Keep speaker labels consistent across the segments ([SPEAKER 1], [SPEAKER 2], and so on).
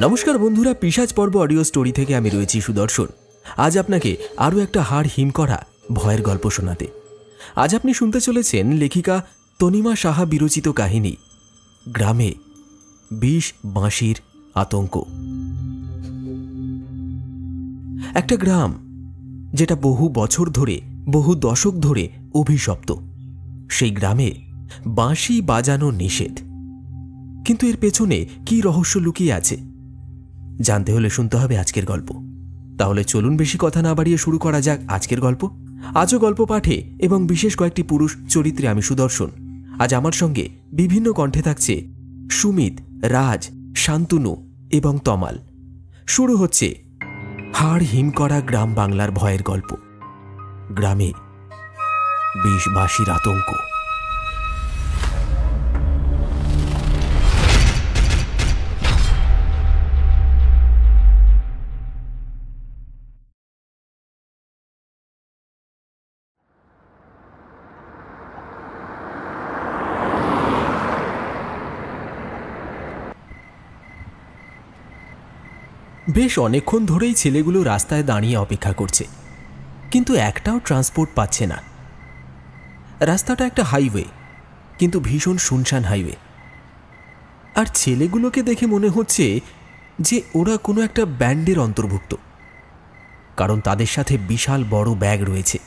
[SPEAKER 1] নমস্কার বন্ধুরা, পিশাচ পর্ব অডিও স্টোরি থেকে আমি রয়েছি সুদর্শন। আজ আপনাকে আরও একটা হাড় হিম করা ভয়ের গল্প শোনাতে। আজ আপনি শুনতে চলেছেন লেখিকা তনিমা সাহা বিরচিত কাহিনী গ্রামে বিষ বাঁশির আতঙ্ক। একটা গ্রাম যেটা বহু বছর ধরে, বহু দশক ধরে অভিশপ্ত। সেই গ্রামে বাঁশি বাজানো নিষেধ, কিন্তু এর পেছনে কি রহস্য লুকিয়ে আছে জানতে হলে শুনতে হবে আজকের গল্প। তাহলে চলুন বেশি কথা না বাড়িয়ে শুরু করা যাক আজকের গল্প। আজও গল্প পাঠে এবং বিশেষ কয়েকটি পুরুষ চরিত্রে আমি সুদর্শন। আজ আমার সঙ্গে বিভিন্ন কণ্ঠে থাকছে সুমিত, রাজ, শান্তনু এবং তমাল। শুরু হচ্ছে হাড় হিম করা গ্রাম বাংলার ভয়ের গল্প, গ্রামে বিষ বাঁশির আতঙ্ক। বেশ অনেকক্ষণ ধরেই ছেলেগুলো রাস্তায় দাঁড়িয়ে অপেক্ষা করছে, কিন্তু একটাও ট্রান্সপোর্ট পাচ্ছে না। রাস্তাটা একটা হাইওয়ে, কিন্তু ভীষণ শুনশান হাইওয়ে। আর ছেলেগুলোকে দেখে মনে হচ্ছে যে ওরা কোনো একটা ব্যান্ডের অন্তর্ভুক্ত, কারণ তাদের সাথে বিশাল বড় ব্যাগ রয়েছে।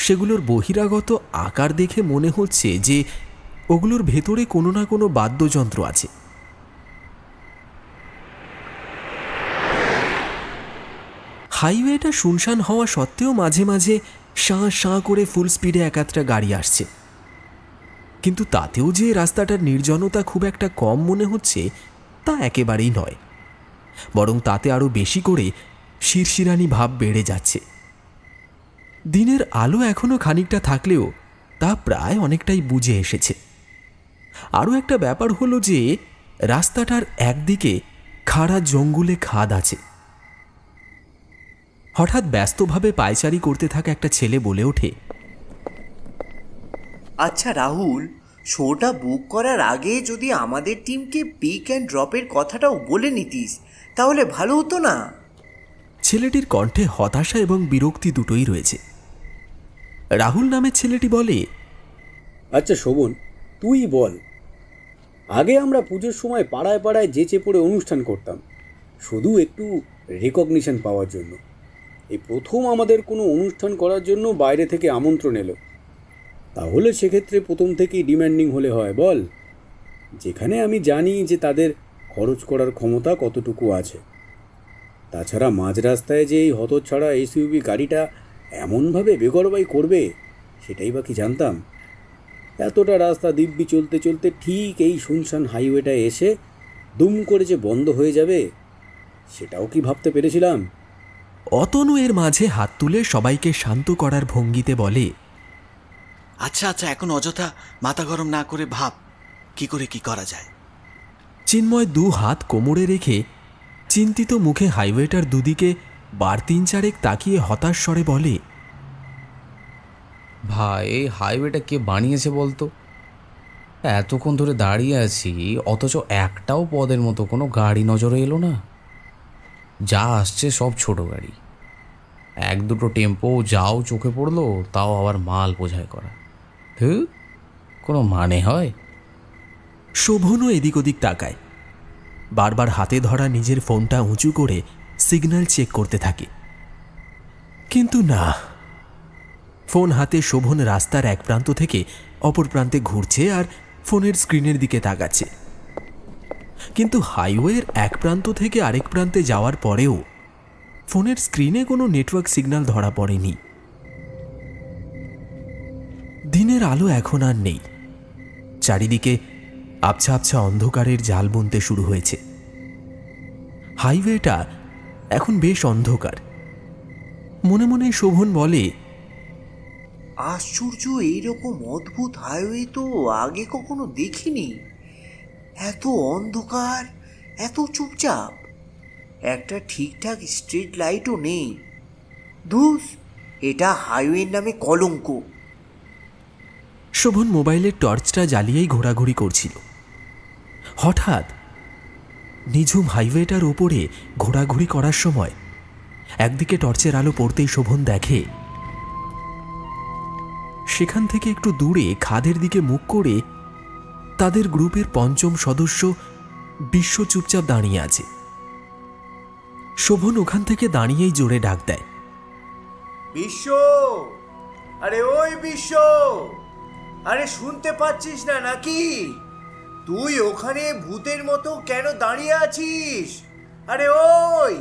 [SPEAKER 1] সেগুলোর বহিরাগত আকার দেখে মনে হচ্ছে যে ওগুলোর ভেতরে কোনো না কোনো বাদ্যযন্ত্র আছে। হাইওয়েটা শুনশান হওয়া সত্ত্বেও মাঝে মাঝে শাঁ শাঁ করে ফুল স্পিডে একাত্রা গাড়ি আসছে, কিন্তু তাতেও যে রাস্তাটার নির্জনতা খুব একটা কম মনে হচ্ছে তা একেবারেই নয়, বরং তাতে আরও বেশি করে শিরশিরানি ভাব বেড়ে যাচ্ছে। দিনের আলো এখনও খানিকটা থাকলেও তা প্রায় অনেকটাই বুঝে এসেছে। আরও একটা ব্যাপার হলো যে রাস্তাটার একদিকে খাড়া জঙ্গলে খাদ আছে। হঠাৎ ব্যস্তভাবে পায়চারি করতে থাকা একটা ছেলে বলে ওঠে,
[SPEAKER 2] আচ্ছা রাহুল, শোটা বুক করার আগে যদি আমাদের টিমকে পিক অ্যান্ড ড্রপের কথাটাও বলে নিতিস তাহলে ভালো হতো না?
[SPEAKER 1] ছেলেটির কণ্ঠে হতাশা এবং বিরক্তি দুটোই রয়েছে। রাহুল নামের ছেলেটি বলে,
[SPEAKER 3] আচ্ছা শোভন, তুই বল, আগে আমরা পুজোর সময় পাড়ায় পাড়ায় যেচে পড়ে অনুষ্ঠান করতাম শুধু একটু রেকগনিশন পাওয়ার জন্য। এই প্রথম আমাদের কোনো অনুষ্ঠান করার জন্য বাইরে থেকে আমন্ত্রণ এলো, তাহলে সেক্ষেত্রে প্রথম থেকেই ডিম্যান্ডিং হলে হয় বল? যেখানে আমি জানি যে তাদের খরচ করার ক্ষমতা কতটুকু আছে। তাছাড়া মাঝ রাস্তায় যে এই হতচ্ছাড়া এসইউভি গাড়িটা এমনভাবে বেগরবাই করবে সেটাই বা কি জানতাম। এতটা রাস্তা দিব্যি চলতে চলতে ঠিক এই শুনশান হাইওয়েটা এসে দুম করে যে বন্ধ হয়ে যাবে সেটাও কি ভাবতে পেরেছিলাম?
[SPEAKER 1] অতনু এর মাঝে হাত তুলে সবাইকে শান্ত করার ভঙ্গিতে বলে,
[SPEAKER 4] আচ্ছা আচ্ছা, এখন অযথা মাথা গরম না করে ভাব কি করে কি করা যায়।
[SPEAKER 1] চিন্ময় দু হাত কোমরে রেখে চিন্তিত মুখে হাইওয়েটার দুদিকে বার তিন চারেক তাকিয়ে হতাশ স্বরে বলে,
[SPEAKER 5] ভাই এই হাইওয়েটা কে বানিয়েছে বলতো? এতক্ষণ ধরে দাঁড়িয়ে আছি অথচ একটাও পদের মতো কোনো গাড়ি নজরে এলো না। যা আসছে সব ছোট গাড়ি, এক দুটো টেম্পো যাও চোখে পড়লো তাও আবার মাল বোঝাই করা। কোনো মানে হয়?
[SPEAKER 1] শোভনও এদিক ওদিক তাকায়, বারবার হাতে ধরা নিজের ফোনটা উঁচু করে সিগন্যাল চেক করতে থাকে, কিন্তু না। ফোন হাতে শোভন রাস্তার এক প্রান্ত থেকে অপর প্রান্তে ঘুরছে আর ফোনের স্ক্রিনের দিকে তাকাচ্ছে, কিন্তু হাইওয়ের এক প্রান্ত থেকে আরেক প্রান্তে যাওয়ার পরেও ফোনের স্ক্রিনে কোনো নেটওয়ার্ক সিগন্যাল ধরা পড়েনি। দিনের আলো এখন আর নেই, চারিদিকে আবছা আবছা অন্ধকারের জাল বুনতে শুরু হয়েছে। হাইওয়েটা এখন বেশ অন্ধকার। মনে মনে শোভন বলে,
[SPEAKER 2] আশ্চর্য, এইরকম অদ্ভুত হাইওয়ে তো আগে কখনো দেখিনি। এত অন্ধকার, এত চুপচাপ, একটা ঠিকঠাক স্ট্রিট লাইটও নেই। ধুস, এটা হাইওয়ের নামে কলঙ্ক।
[SPEAKER 1] শোভন মোবাইলের টর্চটা জ্বালিয়েই ঘোরাঘুরি করছিল। হঠাৎ নিঝুম হাইওয়েটার ওপরে ঘোরাঘুরি করার সময় একদিকে টর্চের আলো পড়তেই শোভন দেখে সেখান থেকে একটু দূরে খাদের দিকে মুখ করে তাদের গ্রুপের পঞ্চম সদস্য বিশ্ব চুপচাপ দাঁড়িয়ে আছে। শোভন ওখান থেকে দাঁড়িয়েই জোরে ডাক দেয়,
[SPEAKER 2] বিশ্ব, আরে ওই বিশ্ব, আরে শুনতে পাচ্ছিস না নাকি? তুই ওখানে ভূতের মতো কেন দাঁড়িয়ে আছিস? আরে ওই।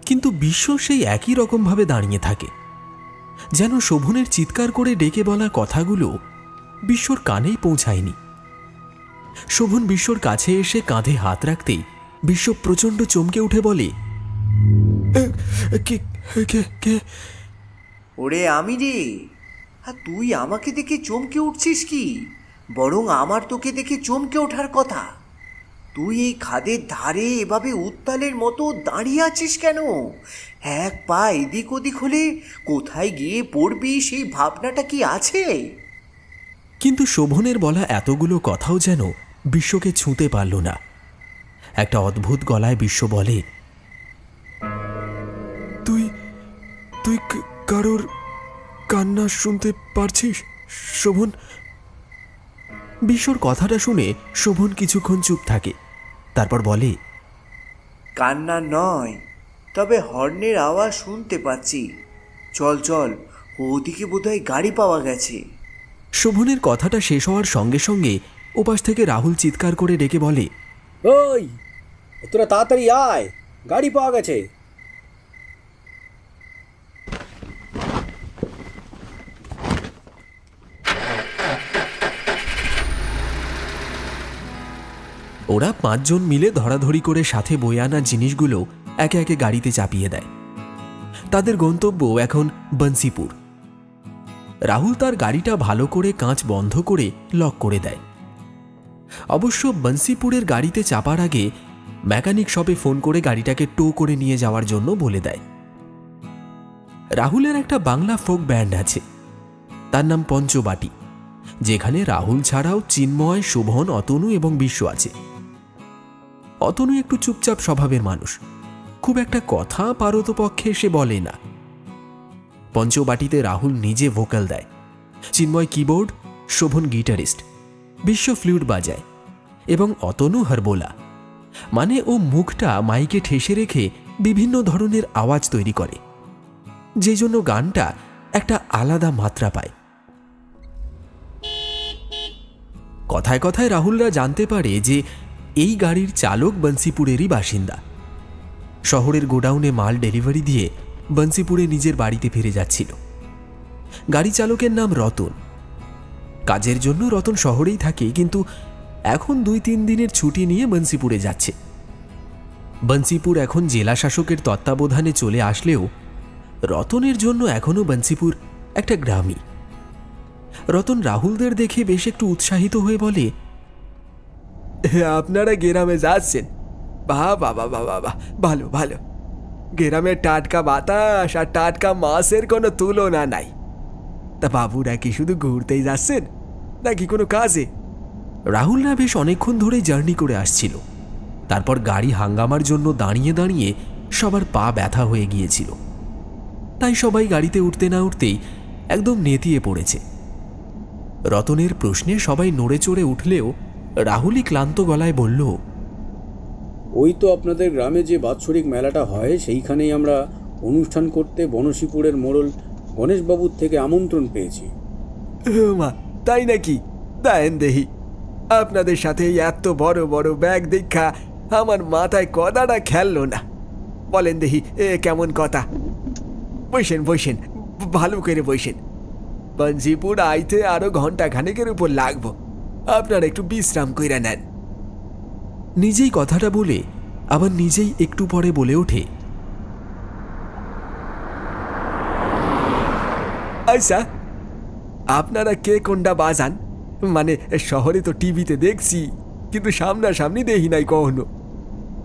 [SPEAKER 1] কিন্তু বিশ্ব সেই একই রকমভাবে দাঁড়িয়ে থাকে, যেন শোভনের চিৎকার করে ডেকে বলা কথাগুলো বিশ্বর কানেই পৌঁছায়নি। শোভন বিশ্বর কাছে এসে কাঁধে হাত রাখতেই বিশ্ব প্রচণ্ড চমকে উঠে বলে,
[SPEAKER 2] ওরে আমি রে। আর তুই আমাকে দেখে চমকে উঠছিস কি? বরং আমার তোকে দেখে চমকে ওঠার কথা। তুই এই খাদের ধারে এভাবে উত্তালের মতো দাঁড়িয়ে আছিস কেন? এক পা এদিক ওদিক হলে কোথায় গিয়ে পড়বি সেই ভাবনাটা কি আছে?
[SPEAKER 1] কিন্তু শোভনের বলা এতগুলো কথাও যেন বিশ্বকে ছুঁতে পারল না। একটা অদ্ভুত গলায় বিশ্ব বলে, তুই তুই কারোর কান্না শুনতে পারছিস শোভন? বিশ্বর কথাটা শুনে শোভন কিছুক্ষণ চুপ থাকে, তারপর বলে,
[SPEAKER 2] কান্না নয়, তবে হর্নের আওয়াজ শুনতে পাচ্ছি। চল চল, ওদিকে বোধহয় গাড়ি পাওয়া গেছে।
[SPEAKER 1] শোভনের কথাটা শেষ হওয়ার সঙ্গে সঙ্গে ওপাশ থেকে রাহুল চিৎকার করে ডেকে বলে,
[SPEAKER 3] ওই তোরা তাড়াতাড়ি আয়, গাড়ি পাওয়া গেছে।
[SPEAKER 1] ওরা 5 জন মিলে ধরাধরি করে সাথে বয়ে আনা জিনিসগুলো একে একে গাড়িতে চাপিয়ে দেয়। তাদের গন্তব্য এখন বনশিপুর। রাহুল তার গাড়িটা ভালো করে কাঁচ বন্ধ করে লক করে দেয়। অবশ্য বনশিপুরের গাড়িতে চাপার আগে মেকানিক শপে ফোন করে গাড়িটাকে টো করে নিয়ে যাওয়ার জন্য বলে দেয়। রাহুলের একটা বাংলা ফোক ব্যান্ড আছে, তার নাম পঞ্চবাটি, যেখানে রাহুল ছাড়াও চিন্ময়, শোভন, অতনু এবং বিশ্ব আছে। অতনু একটু চুপচাপ স্বভাবের মানুষ, খুব একটা কথা পারতপক্ষে সে বলে না। পঞ্চবাটিতে রাহুল নিজে ভোকাল দেয়, চিন্ময় কিবোর্ড, শোভন গিটারিস্ট, বিশ্ব ফ্লুট বাজায় এবং অতনু হারবোলা, মানে ও মুখটা মাইকে ঠেসে রেখে বিভিন্ন ধরনের আওয়াজ তৈরি করে, যে জন্য গানটা একটা আলাদা মাত্রা পায়। কথায় কথায় রাহুলরা জানতে পারে যে এই গাড়ির চালক বনশিপুরেরই বাসিন্দা। শহরের গোডাউনে মাল ডেলিভারি দিয়ে বনশিপুরে নিজের বাড়িতে ফিরে যাচ্ছিল। গাড়ি চালকের নাম রতন। কাজের জন্য রতন শহরেই থাকে, কিন্তু এখন 2-3 দিনের ছুটি নিয়ে বনশিপুরে যাচ্ছে। বনশিপুর এখন জেলা শাসকের তত্ত্বাবধানে চলে আসলেও রতনের জন্য এখনও বনশিপুর একটা গ্রামই। রতন রাহুলদের দেখে বেশ একটু উৎসাহিত হয়ে বলে, আপনারা গ্রামে যাচ্ছেন? বাহ বাবা বাবা বাহ, ভালো ভালো। গ্রামের টাটকা বাতাস আর টাটকা মাছের কোনো তুলনা নাই। তা বাবুরা কি শুধু ঘুরতেই যাচ্ছেন নাকি কোনো কাজে? রাহুলরা বেশ অনেকক্ষণ ধরে জার্নি করে আসছিল। তারপর গাড়ি হাঙ্গামার জন্য দাঁড়িয়ে দাঁড়িয়ে সবার পা ব্যথা হয়ে গিয়েছিল, তাই সবাই গাড়িতে উঠতে না উঠতেই একদম নেতিয়ে পড়েছে। রতনের প্রশ্নে সবাই নড়ে চড়ে উঠলেও রাহুলই ক্লান্ত গলায় বলল,
[SPEAKER 3] ওই তো আপনাদের গ্রামে যে বাৎসরিক মেলাটা হয়, সেইখানেই আমরা অনুষ্ঠান করতে বনশিপুরের মোড়ল গণেশবাবুর থেকে আমন্ত্রণ পেয়েছি।
[SPEAKER 1] মা, তাই নাকি? দেন দেহি। আপনাদের সাথে এত বড় বড় ব্যাগ দেখা আমার মাথায় কথাটা খেললো না। বলেন দেহি, কেমন কথা? বসেন বসেন, ভালো করে বসেন। বনশিপুর আইতে আরো ঘন্টা খানেকের উপর লাগবো, আপনারা একটু বিশ্রাম কইরা নেন। নিজেই কথাটা বলে আবার নিজেই একটু পরে বলে ওঠে, আচ্ছা আপনারা কে কোনটা বাজান? মানে শহরে তো টিভিতে দেখছি, কিন্তু সামনাসামনি দেখি নাই কখনো।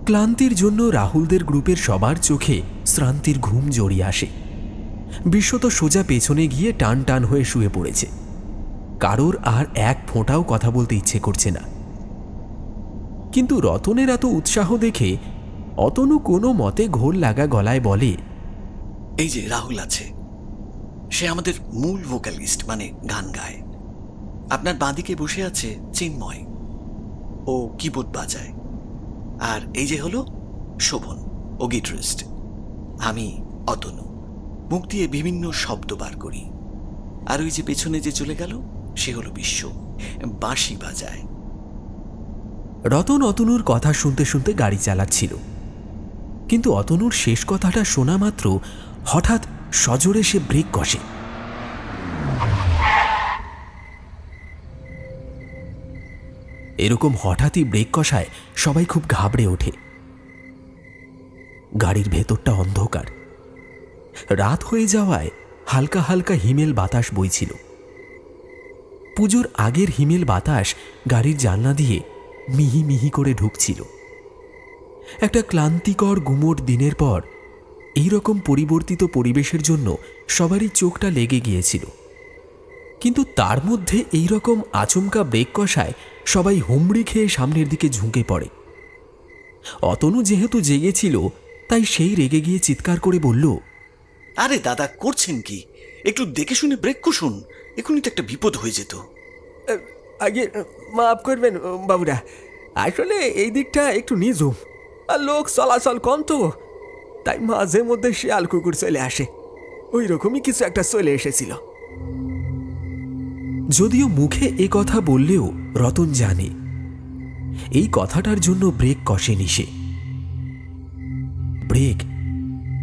[SPEAKER 1] ক্লান্তির জন্য রাহুলদের গ্রুপের সবার চোখে শ্রান্তির ঘুম জড়িয়ে আসে। বিশ্ব তো সোজা পেছনে গিয়ে টান টান হয়ে শুয়ে পড়েছে। কারোর আর এক ফোঁটাও কথা বলতে ইচ্ছে করছে না। কিন্তু রতনের এত উৎসাহ দেখে অতনু কোনো মতে ঘোর লাগা গলায় বলে,
[SPEAKER 4] এই যে রাহুল আছে, সে আমাদের মূল ভোকালিস্ট, মানে গান গায়। আপনার বাঁদিকে বসে আছে চিন্ময়, ও কিবোর্ড বাজায়। আর এই যে হলো শোভন, ও গিটারিস্ট। আমি অতনু, মুখ দিয়ে বিভিন্ন শব্দ বার করি। আর ওই যে পেছনে যে চলে গেল, সে হলো বিশ্ব, বাঁশি বাজায়।
[SPEAKER 1] রতন অতনুর কথা শুনতে শুনতে গাড়ি চালাচ্ছিল, কিন্তু অতনুর শেষ কথাটা শোনা মাত্র হঠাৎ সজোরে সে ব্রেক কষে। এরকম হঠাৎই ব্রেক কষায় সবাই খুব ঘাবড়ে ওঠে। গাড়ির ভেতরটা অন্ধকার, রাত হয়ে যাওয়ায় হালকা হালকা হিমেল বাতাস বইছিল। পুজোর আগের হিমেল বাতাস গাড়ির জানলা দিয়ে মিহি মিহি করে ঢুকছিল। একটা ক্লান্তিকর গুমোট দিনের পর এই রকম পরিবর্তিত পরিবেশের জন্য সবারই চোখটা লেগে গিয়েছিল, কিন্তু তার মধ্যে এই রকম আচমকা ব্রেক কষায় সবাই হুমড়ি খেয়ে সামনের দিকে ঝুঁকে পড়ে। অতনু যেহেতু জেগেছিল, তাই সেই রেগে গিয়ে চিৎকার করে বলল,
[SPEAKER 4] আরে দাদা, করছেন কি? একটু দেখে শুনে ব্রেক কষুন, এখনই তো একটা বিপদ হয়ে যেত।
[SPEAKER 1] আগে মাফ করবেন বাবুরা, আসলে এই দিকটা একটু নিঝুম আর লোক চলাচল কম, তো তাই মাঝে মধ্যে শিয়াল কুকুর চলে আসে, ওই রকমই কিছু একটা চলে এসেছিল। যদিও মুখে এ কথা বললেও রতন জানে এই কথাটার জন্য ব্রেক কষেনি সে। ব্রেক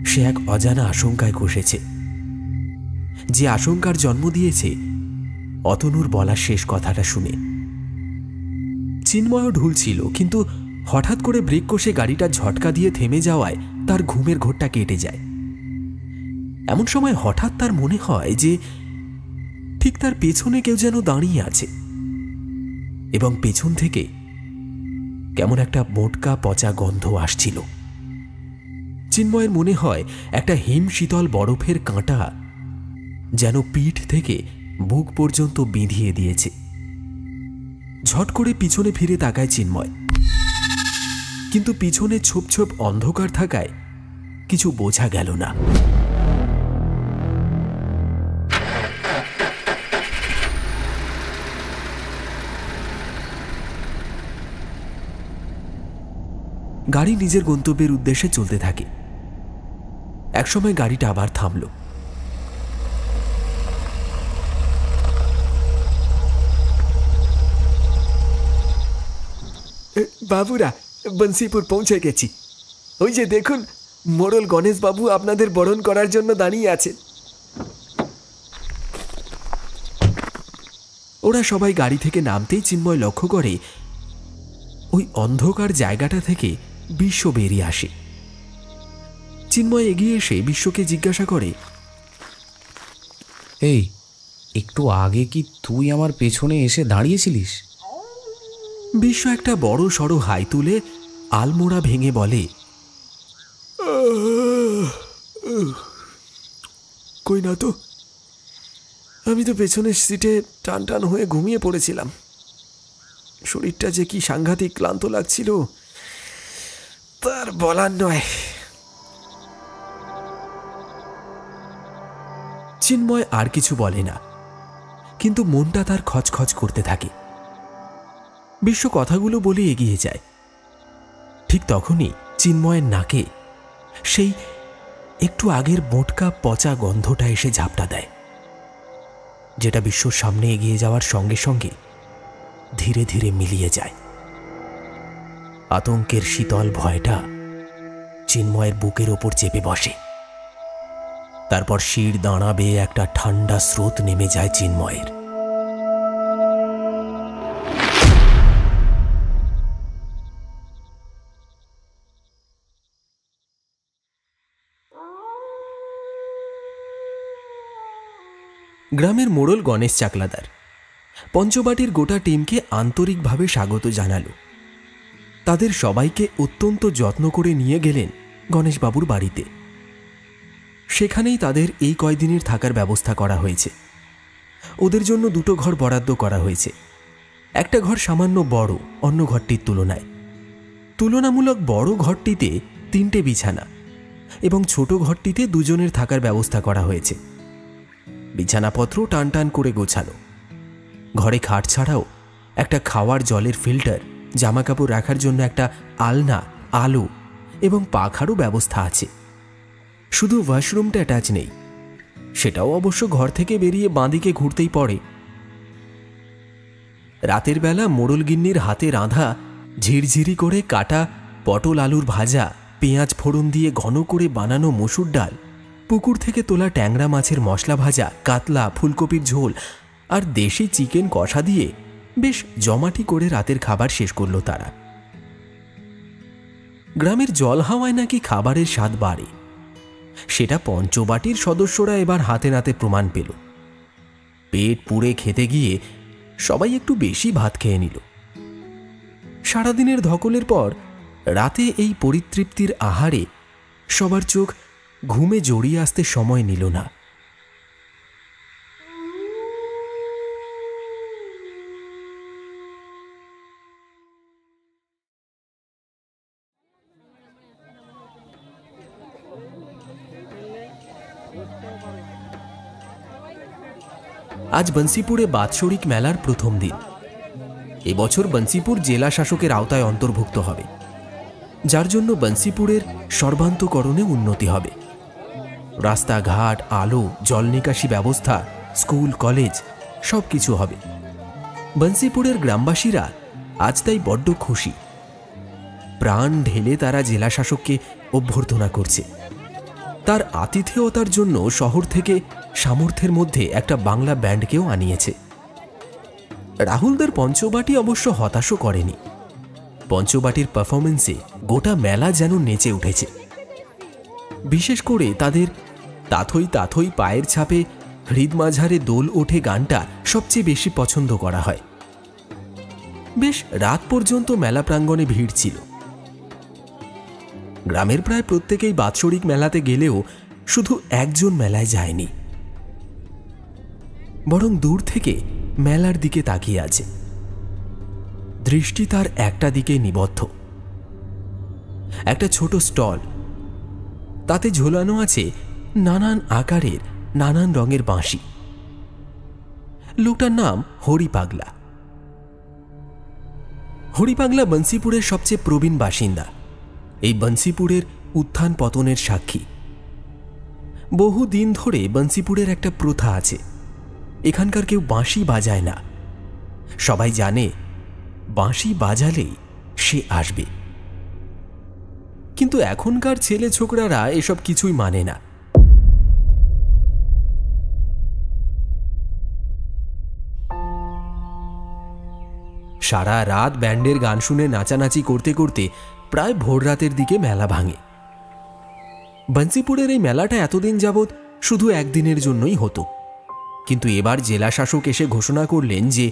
[SPEAKER 1] সে এক অজানা আশঙ্কায় কষেছে, যে আশঙ্কার জন্ম দিয়েছে অতনুর বলা শেষ কথাটা শুনে। চিন্ময়ও ঢুলছিল, কিন্তু হঠাৎ করে ব্রেক কষে গাড়িটা ঝটকা দিয়ে থেমে যাওয়ায় তার ঘুমের ঘোরটা কেটে যায়। এমন সময় হঠাৎ তার মনে হয় যে ঠিক তার পেছনে কেউ যেন দাঁড়িয়ে আছে, এবং পেছন থেকে কেমন একটা মোটকা পচা গন্ধ আসছিল। চিন্ময়ের মনে হয় একটা হিম শীতল বরফের কাঁটা যেন পিঠ থেকে বুক পর্যন্ত বিঁধিয়ে দিয়েছে। ঝট করে পিছনে ফিরে তাকায় চিন্ময়, কিন্তু পিছনে ছোপ ছোপ অন্ধকার থাকায় কিছু বোঝা গেল না। গাড়ি নিজের গন্তব্যের উদ্দেশ্যে চলতে থাকে। একসময় গাড়িটা আবার থামল। বাবুরা, বংশীপুর পৌঁছে গেছি। ওই যে দেখুন, মোড়ল গণেশ বাবু আপনাদের বরণ করার জন্য দাঁড়িয়ে আছেন। ওরা সবাই গাড়ি থেকে নামতেই চিন্ময় লক্ষ্য করে ওই অন্ধকার জায়গাটা থেকে বিশ্ব বেরিয়ে আসে। চিন্ময় এগিয়ে এসে বিশ্বকে জিজ্ঞাসা করে,
[SPEAKER 5] এই একটু আগে কি তুই আমার পেছনে এসে দাঁড়িয়েছিলিস?
[SPEAKER 1] বিশ্ব একটা বড় সড়ো হাই তুলে আলমোড়া ভেঙে বলে, কই না তো, আমি তো পেছনের সিটে টান টান হয়ে ঘুমিয়ে পড়েছিলাম। শরীরটা যে কি সাংঘাতিক ক্লান্ত লাগছিল তার বলার নয়। চিন্ময় আর কিছু বলে না, কিন্তু মনটা তার খচখচ করতে থাকে। বিশ্ব কথাগুলো বলে এগিয়ে যায়। ঠিক তখনই চিন্ময়ের নাকে সেই একটু আগের মোটকা পচা গন্ধটা এসে ঝাপটা দেয়, যেটা বিশ্বর সামনে এগিয়ে যাওয়ার সঙ্গে সঙ্গে ধীরে ধীরে মিলিয়ে যায়। আতঙ্কের শীতল ভয়টা চিন্ময়ের বুকের ওপর চেপে বসে। তারপর শির দাঁড়া বেয়ে একটা ঠান্ডা স্রোত নেমে যায় চিন্ময়ের। গ্রামের মোড়ল গণেশ চাকলাদার পঞ্চবাটির গোটা টিমকে আন্তরিকভাবে স্বাগত জানালো। তাদের সবাইকে অত্যন্ত যত্ন করে নিয়ে গেলেন গণেশবাবুর বাড়িতে। সেখানেই তাদের এই কয়দিনের থাকার ব্যবস্থা করা হয়েছে। ওদের জন্য দুটো ঘর বরাদ্দ করা হয়েছে। একটা ঘর সামান্য বড় অন্য ঘরটির তুলনায়, তুলনামূলক বড় ঘরটিতে 3টে বিছানা এবং ছোট ঘরটিতে 2 জনের থাকার ব্যবস্থা করা হয়েছে। বিছানাপত্র টান টান করে গোছানো। ঘরে খাট ছাড়াও একটা খাওয়ার জলের ফিল্টার, জামাকাপড় রাখার জন্য একটা আলনা, আলো এবং পাখারও ব্যবস্থা আছে। শুধু ওয়াশরুমটা অ্যাটাচ নেই, সেটাও অবশ্য ঘর থেকে বেরিয়ে বাঁদিকে ঘুরতেই পড়ে। রাতের বেলা মোড়লগিন্নির হাতে রাঁধা ঝিরঝিরি করে কাটা পটল আলুর ভাজা, পেঁয়াজ ফোড়ন দিয়ে ঘন করে বানানো মসুর ডাল, পুকুর থেকে তোলা ট্যাংরা মাছের মশলা ভাজা, কাতলা, ফুলকপির ঝোল আর দেশি চিকেন কষা দিয়ে বেশ জমাটি করে রাতের খাবার শেষ করল তারা। গ্রামের জল হাওয়ায় নাকি খাবারের স্বাদ বাড়ে, সেটা পঞ্চবাটির সদস্যরা এবার হাতে নাতে প্রমাণ পেল। পেট পুড়ে খেতে গিয়ে সবাই একটু বেশি ভাত খেয়ে নিল। সারাদিনের ধকলের পর রাতে এই পরিতৃপ্তির আহারে সবার চোখ ঘুমে জড়িয়ে আসতে সময় নিল না। আজ বংশীপুরে বাৎসরিক মেলার প্রথম দিন। এবছর বংশীপুর জেলা শাসকের আওতায় অন্তর্ভুক্ত হবে, যার জন্য বংশীপুরের সর্বান্তকরণে উন্নতি হবে। রাস্তাঘাট, আলো, জল নিকাশি ব্যবস্থা, স্কুল, কলেজ সব কিছু হবে। বংশীপুরের গ্রামবাসীরা আজ তাই বড্ড খুশি। প্রাণ ঢেলে তারা জেলা শাসককে অভ্যর্থনা করছে। তার আতিথেয়তার জন্য শহর থেকে সামর্থ্যের মধ্যে একটা বাংলা ব্যান্ডকেও আনিয়েছে। রাহুলদের পঞ্চবাটি অবশ্য হতাশও করেনি। পঞ্চবাটির পারফরমেন্সে গোটা মেলা যেন নেচে উঠেছে। বিশেষ করে তাদের তাথই তাথই পায়ের ছাপে হৃদমাঝারে দোল ওঠে গানটা সবচেয়ে বেশি পছন্দ করা হয়। বেশ রাত পর্যন্ত মেলা প্রাঙ্গণে ভিড় ছিল। গ্রামের প্রায় প্রত্যেকেই বাৎসরিক মেলাতে গেলেও শুধু একজন মেলায় যায়নি, বরং দূর থেকে মেলার দিকে তাকিয়ে আছে। দৃষ্টি তার একটা দিকে নিবদ্ধ। একটা ছোট স্টল, তাতে ঝোলানো আছে নানান আকারের, নানান রঙের বাঁশি। লোকটার নাম হরি পাগলা। হরি পাগলা বংশীপুরের সবচেয়ে প্রবীণ বাসিন্দা, এই বংশীপুরের উত্থান পতনের সাক্ষী। বহু দিন ধরে বংশীপুরের একটা প্রথা আছে, এখানকার কেউ বাঁশি বাজায় না। সবাই জানে বাঁশি বাজালেই সে আসবে, কিন্তু এখনকার ছেলে ছোকরারা এসব কিছুই মানে না। সারা রাত ব্যান্ডের গান শুনে নাচানাচি করতে করতে প্রায় ভোর রাতের দিকে মেলা ভাঙে। বংশীপুরের এই মেলাটা এতদিন যাবৎ শুধু একদিনের জন্যই হতো, কিন্তু এবার জেলা শাসক এসে ঘোষণা করলেন যে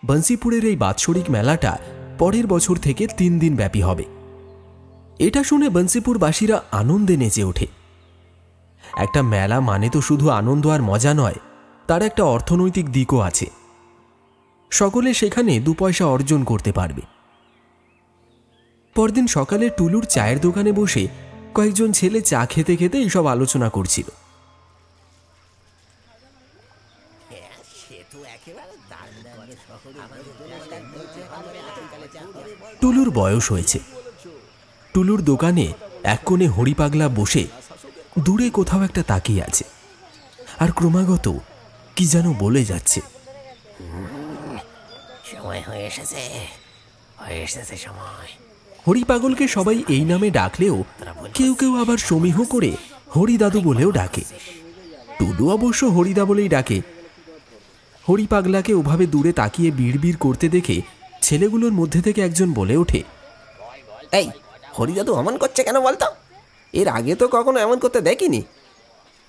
[SPEAKER 1] বংশীপুরের এই বাৎসরিক মেলাটা পরের বছর থেকে 3 দিন ব্যাপী হবে। এটা শুনে বংশীপুরবাসীরা আনন্দে নেচে ওঠে। একটা মেলা মানে তো শুধু আনন্দ আর মজা নয়, তার একটা অর্থনৈতিক দিকও আছে। সকলে সেখানে 2 পয়সা অর্জন করতে পারবে। পরদিন সকালে টুলুর চায়ের দোকানে বসে কয়েকজন ছেলে চা খেতে খেতে এইসব আলোচনা করছিল। টুলুর বয়স হয়েছে। টুলুর দোকানে এক কোণে হরিপাগলা বসে দূরে কোথাও একটা তাকিয়ে আছে, আর ক্রমাগত কি যেন বলে যাচ্ছে।
[SPEAKER 6] সময় হয়ে এসেছে সময়।
[SPEAKER 1] হরিপাগলকে সবাই এই নামে ডাকলেও কেউ কেউ আবার সমীহ করে হরিদাদু বলেও ডাকে। টুলু অবশ্য হরিদা বলেই ডাকে। হরিপাগলাকে ওভাবে দূরে তাকিয়ে বিড়বিড় করতে দেখে ছেলেগুলোর মধ্যে থেকে একজন বলে ওঠে,
[SPEAKER 6] এই হরিদাদু অমন করছে কেন বলতো? এর আগে তো কখনো এমন করতে দেখিনি।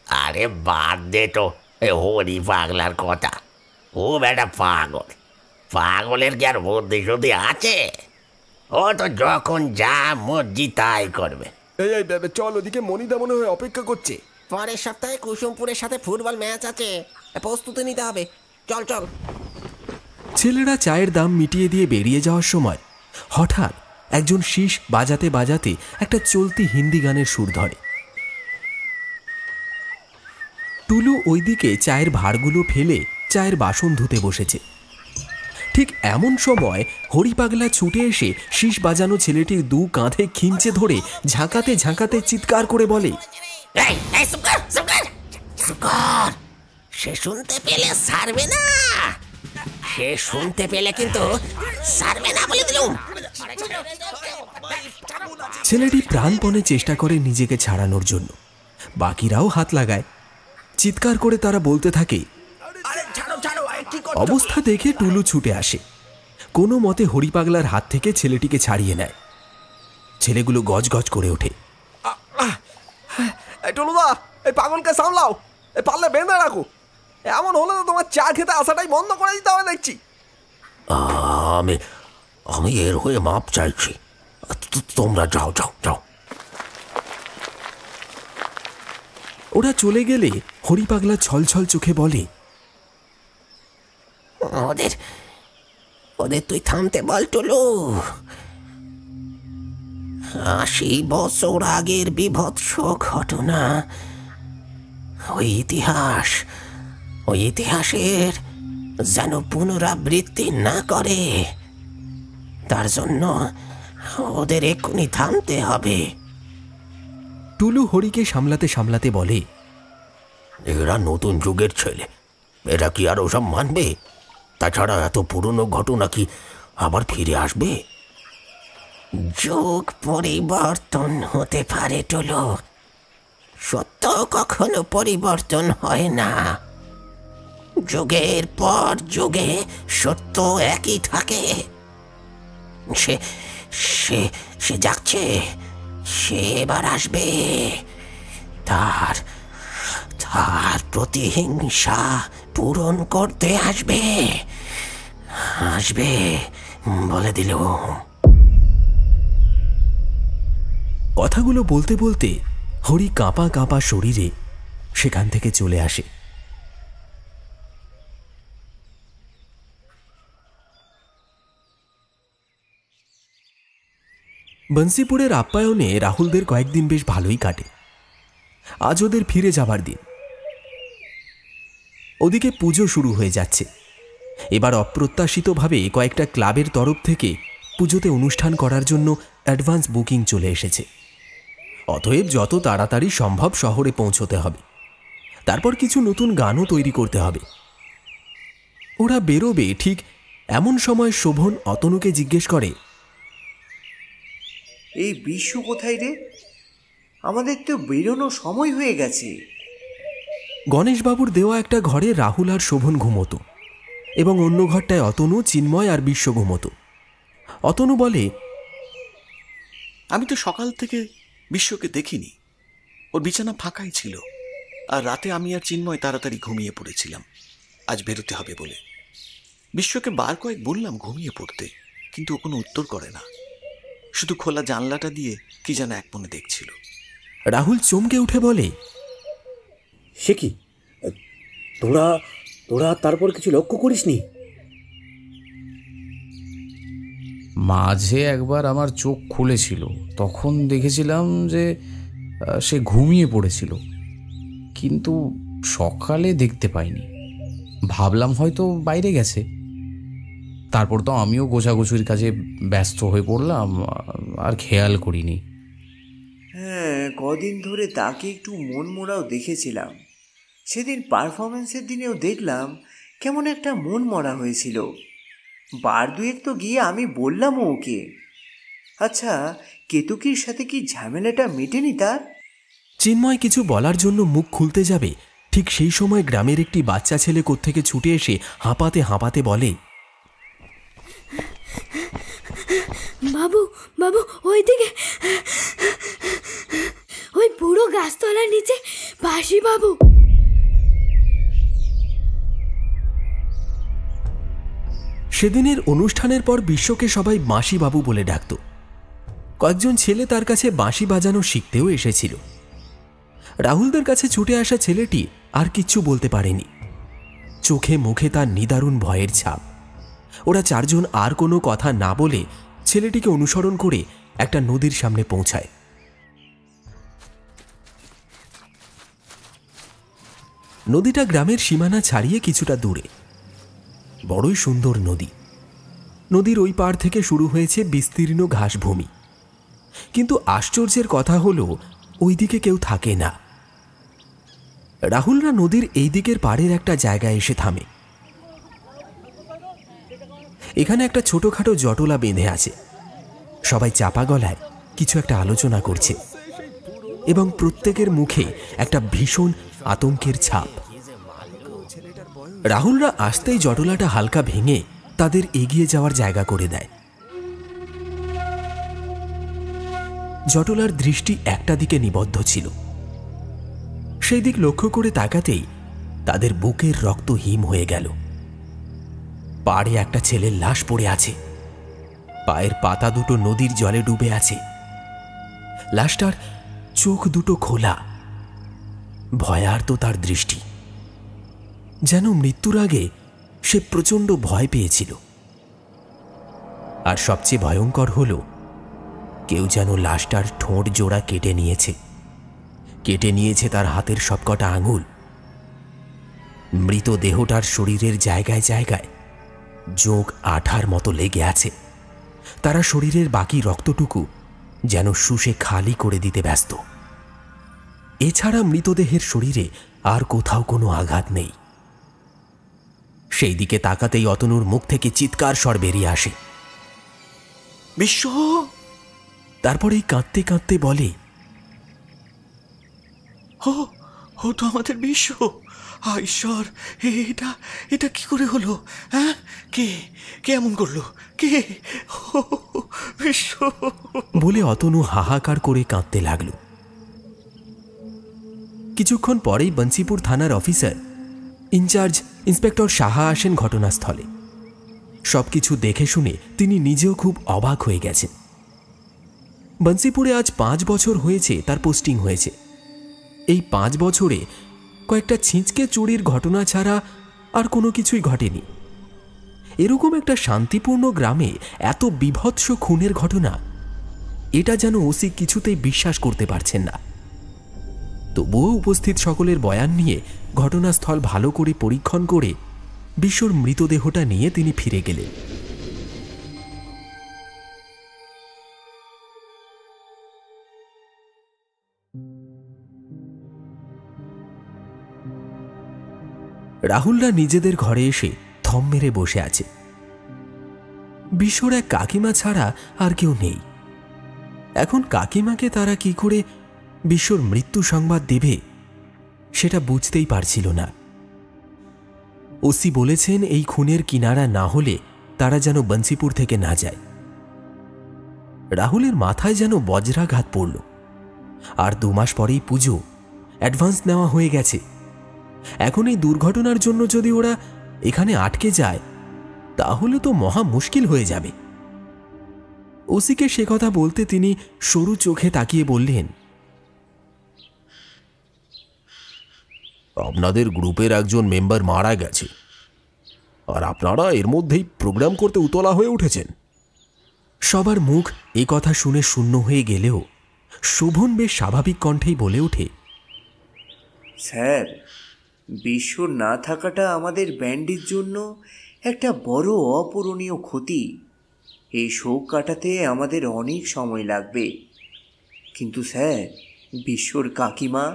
[SPEAKER 7] আরে বাদ দে তো এই হরি পাগলার কথা। ও বেটা পাগল, পাগলের কি আর বুদ্ধি শুদ্ধি আছে? ও তো যখন যা মর্জি তাই করবে।
[SPEAKER 8] এই চল, ওদিকে মনিদা মনে হয় অপেক্ষা করছে।
[SPEAKER 6] পরের সপ্তাহে কুসুমপুরের সাথে ফুটবল ম্যাচ আছে, প্রস্তুতি নিতে হবে। চল চল।
[SPEAKER 1] ছেলেরা চায়ের দাম মিটিয়ে দিয়ে বেরিয়ে যাওয়ার সময় হঠাৎ একজন শীষ বাজাতে বাজাতে একটা চলতি হিন্দি গানের সুর ধরে। টুলু ওইদিকে চায়ের ভাঁড়গুলো ফেলে চায়ের বাসন ধুতে বসেছে। ঠিক এমন সময় হরিপাগলা ছুটে এসে শীষ বাজানো ছেলেটির দু কাঁধে খিঁচে ধরে ঝাঁকাতে ঝাঁকাতে চিৎকার করে বলে,
[SPEAKER 7] সে শুনতে পেলে ছাড়বে না, সে শুনতে পেলে কিন্তু ছাড়বে না বলে দিলুম।
[SPEAKER 1] ছেলেটি প্রাণপণে চেষ্টা করে নিজেকে ছাড়ানোর জন্য, বাকিরাও হাত লাগায়। চিৎকার করে তারা বলতে থাকে। অবস্থা দেখে টুলু ছুটে আসে, কোনো মতে হরিপাগলার হাত থেকে ছেলেটিকে ছাড়িয়ে নেয়। ছেলেগুলো গজগজ করে ওঠে।
[SPEAKER 8] টুলুদা, এই পাগলকে সামলাও, এই পারলে বেঁধে রাখো, এমন হলে তো তোমার চা খেতে আসাটাই বন্ধ করে দিতে হবে দেখছি।
[SPEAKER 7] আমি এর হয়ে মাপ চাইছি, তোমরা যাও যাও যাও।
[SPEAKER 1] ওরা চলে গেলে হরিপাগলা ছলছল চোখে বলে,
[SPEAKER 7] ওদের ওদের তুই থামতে বল টুলু। 80 বছর আগের বিভৎস ঘটনা, ওই ইতিহাসের যেন পুনরাবৃত্তি না করে, তার জন্য ওদের এক্ষুনি থামতে হবে।
[SPEAKER 1] টুলু হরিকে সামলাতে সামলাতে বলে,
[SPEAKER 7] এরা নতুন যুগের ছেলে, এরা কি আর ওসব মানবে? তাছাড়া এত পুরনো ঘটনা কি আবার ফিরে আসবে? যুগ পরিবর্তন হতে পারে টুলু, সত্য কখনো পরিবর্তন হয় না। যুগের পর যুগে সত্য একই থাকে। সে সে সে যাচ্ছে, সে এবার আসবে, তার প্রতিহিংসা পূরণ করতে আসবে বলে দিল।
[SPEAKER 1] কথাগুলো বলতে বলতে হরি কাঁপা কাঁপা শরীরে সেখান থেকে চলে আসে। বংশীপুরের আপ্যায়নে রাহুলদের কয়েকদিন বেশ ভালোই কাটে। আজ ওদের ফিরে যাবার দিন। ওদিকে পুজো শুরু হয়ে যাচ্ছে। এবার অপ্রত্যাশিতভাবে কয়েকটা ক্লাবের তরফ থেকে পুজোতে অনুষ্ঠান করার জন্য অ্যাডভান্স বুকিং চলে এসেছে। অতএব যত তাড়াতাড়ি সম্ভব শহরে পৌঁছতে হবে, তারপর কিছু নতুন গানও তৈরি করতে হবে। ওরা বেরোবে ঠিক এমন সময় শোভন অতনুকে জিজ্ঞেস করে,
[SPEAKER 2] এই বিশ্ব কোথায় রে? আমাদের তো বেরোনোর সময় হয়ে গেছে।
[SPEAKER 1] গণেশবাবুর দেওয়া একটা ঘরে রাহুল আর শোভন ঘুমোতো এবং অন্য ঘরটায় অতনু, চিন্ময় আর বিশ্ব ঘুমোতো। অতনু বলে,
[SPEAKER 4] আমি তো সকাল থেকে বিশ্বকে দেখিনি, ওর বিছানা ফাঁকাই ছিল, আর রাতে আমি আর চিন্ময় তাড়াতাড়ি ঘুমিয়ে পড়েছিলাম আজ বেরোতে হবে বলে। বিশ্বকে বার কয়েক বললাম ঘুমিয়ে পড়তে, কিন্তু ও কোনো উত্তর করে না, শুধু খোলা জানলাটা দিয়ে কি যেন এক মনে দেখছিল।
[SPEAKER 1] রাহুল চমকে উঠে বলে,
[SPEAKER 3] সে কি, তোরা তারপর কিছু লক্ষ্য করিসনি?
[SPEAKER 5] মাঝে একবার আমার চোখ খুলেছিল, তখন দেখেছিলাম যে সে ঘুমিয়ে পড়েছিল, কিন্তু সকালে দেখতে পাইনি। ভাবলাম হয়তো বাইরে গেছে। তারপর তো আমিও গোছাগুছির কাজে ব্যস্ত হয়ে পড়লাম, আর খেয়াল করিনি।
[SPEAKER 2] হ্যাঁ, কদিন ধরে তাকে একটু মনমরাও দেখেছিলাম। সেদিন পারফরমেন্সের দিনেও দেখলাম কেমন একটা মন মরা হয়েছিল। বার দুয়েক তো গিয়ে আমি বললাম ওকে। আচ্ছা, কেতকীর সাথে কি ঝামেলাটা মেটেনি তার?
[SPEAKER 1] চিন্ময় কিছু বলার জন্য মুখ খুলতে যাবে, ঠিক সেই সময় গ্রামের একটি বাচ্চা ছেলে কোত্থেকে ছুটে এসে হাঁপাতে হাঁপাতে বলে,
[SPEAKER 9] বাবু বাবু, ওইদিকে, ওই পুরো গাছতলার নিচে বাসি বাবু।
[SPEAKER 1] সেদিনের অনুষ্ঠানের পর বিশ্বকে সবাই বাঁশি বাবু বলে ডাকত। কয়েকজন ছেলে তার কাছে বাঁশি বাজানো শিখতেও এসেছিল। রাহুলদের কাছে ছুটে আসা ছেলেটি আর কিচ্ছু বলতে পারেনি। চোখে মুখে তার নিদারুণ ভয়ের ছাপ। ওরা চারজন আর কোনো কথা না বলে ছেলেটিকে অনুসরণ করে একটা নদীর সামনে পৌঁছায়। নদীটা গ্রামের সীমানা ছাড়িয়ে কিছুটা দূরে। বড়ই সুন্দর নদী। নদীর ওই পার থেকে শুরু হয়েছে বিস্তীর্ণ ঘাসভূমি। কিন্তু আশ্চর্যের কথা হলো ওইদিকে কেউ থাকে না। রাহুলরা নদীর এই দিকের পাড়ের একটা জায়গায় এসে থামে। এখানে একটা ছোটখাটো জটলা বেঁধে আছে। সবাই চাপা গলায় কিছু একটা আলোচনা করছে এবং প্রত্যেকের মুখে একটা ভীষণ আতঙ্কের ছাপ। রাহুলরা আসতেই জটলাটা হালকা ভেঙে তাদের এগিয়ে যাওয়ার জায়গা করে দেয়। জটলার দৃষ্টি একটা দিকে নিবদ্ধ ছিল। সেই দিক লক্ষ্য করে তাকাতেই তাদের বুকের রক্ত হিম হয়ে গেল। পাড়ে একটা ছেলের লাশ পড়ে আছে। পায়ের পাতা দুটো নদীর জলে ডুবে আছে। লাশটার চোখ দুটো খোলা। ভয়ার্ত তার দৃষ্টি। যেন মৃত্যুর আগে সে প্রচণ্ড ভয় পেয়েছিল। আর সবচেয়ে ভয়ঙ্কর হল কেউ যেন লাশটার ঠোঁট জোড়া কেটে নিয়েছে। কেটে নিয়েছে তার হাতের সবকটা আঙুল। মৃতদেহটার শরীরের জায়গায় জায়গায় যোগ আঠার মতো লেগে আছে। তারা শরীরের বাকি রক্তটুকু যেন শুষে খালি করে দিতে ব্যস্ত। এছাড়া মৃতদেহের শরীরে আর কোথাও কোনো আঘাত নেই। সেই দিকে তাকাতেই অতনুর মুখ থেকে চিৎকার স্বর বেরিয়ে আসে।
[SPEAKER 4] বিশ্ব!
[SPEAKER 1] তারপরেই কাঁদতে কাঁদতে বলে,
[SPEAKER 4] ও তো আমাদের বিশ্ব। ঈশ্বর, এটা এটা কি করে হলো? হ্যাঁ, কে কে এমন করলো? কে? বিশ্ব!
[SPEAKER 1] বলে অতনু হাহাকার করে কাঁদতে লাগল। কিছুক্ষণ পরেই বন্সিপুর থানার অফিসার ইনচার্জ ইন্সপেক্টর সাহা আসেন ঘটনাস্থলে। সবকিছু দেখে শুনে তিনি নিজেও খুব অবাক হয়ে গেছেন। বন্সিপুরে আজ 5 বছর হয়েছে তার পোস্টিং হয়েছে। এই 5 বছরে কয়েকটা ছিঁচকে চুরির ঘটনা ছাড়া আর কোনো কিছুই ঘটেনি। এরকম একটা শান্তিপূর্ণ গ্রামে এত বীভৎস খুনের ঘটনা, এটা যেন ওসি কিছুতেই বিশ্বাস করতে পারছেন না। তবুও উপস্থিত সকলের বয়ান নিয়ে ঘটনাস্থল ভালো করে পরীক্ষণ করে বিশ্বর মৃতদেহটা নিয়ে তিনি ফিরে গেলেন। রাহুলরা নিজেদের ঘরে এসে থম মেরে বসে আছে। বিশ্বর এক কাকিমা ছাড়া আর কেউ নেই। এখন কাকিমাকে তারা কি করে বিশ্বর মৃত্যু সংবাদ দেবে সেটা বুঝতেই পারছিল না। ওসি বলেছেন এই খুনের কিনারা না হলে তারা যেন বন্সিপুর থেকে না যায়। রাহুলের মাথায় যেন বজ্রাঘাত পড়ল। আর 2 মাস পরেই পুজো, অ্যাডভান্স নেওয়া হয়ে গেছে। এখন এই দুর্ঘটনার জন্য যদি ওরা এখানে আটকে যায় তাহলে তো মহা মুশকিল হয়ে যাবে। ওসিকে সে কথা বলতে তিনি সরু চোখে তাকিয়ে বললেন,
[SPEAKER 10] আপনাদের গ্রুপের একজন মেম্বার মারা গেছে, আর আপনারা এর মধ্যেই প্রোগ্রাম করতে উতলা হয়ে উঠেছেন।
[SPEAKER 1] সবার মুখ এ কথা শুনে শূন্য হয়ে গেলেও শোভন বেশ স্বাভাবিক কণ্ঠেই বলে ওঠে,
[SPEAKER 2] স্যার, বিশ্বর না থাকাটা আমাদের ব্যান্ডের জন্য একটা বড় অপূরণীয় ক্ষতি। এই শোক কাটাতে আমাদের অনেক সময় লাগবে। কিন্তু স্যার, বিশ্বর কাকিমা,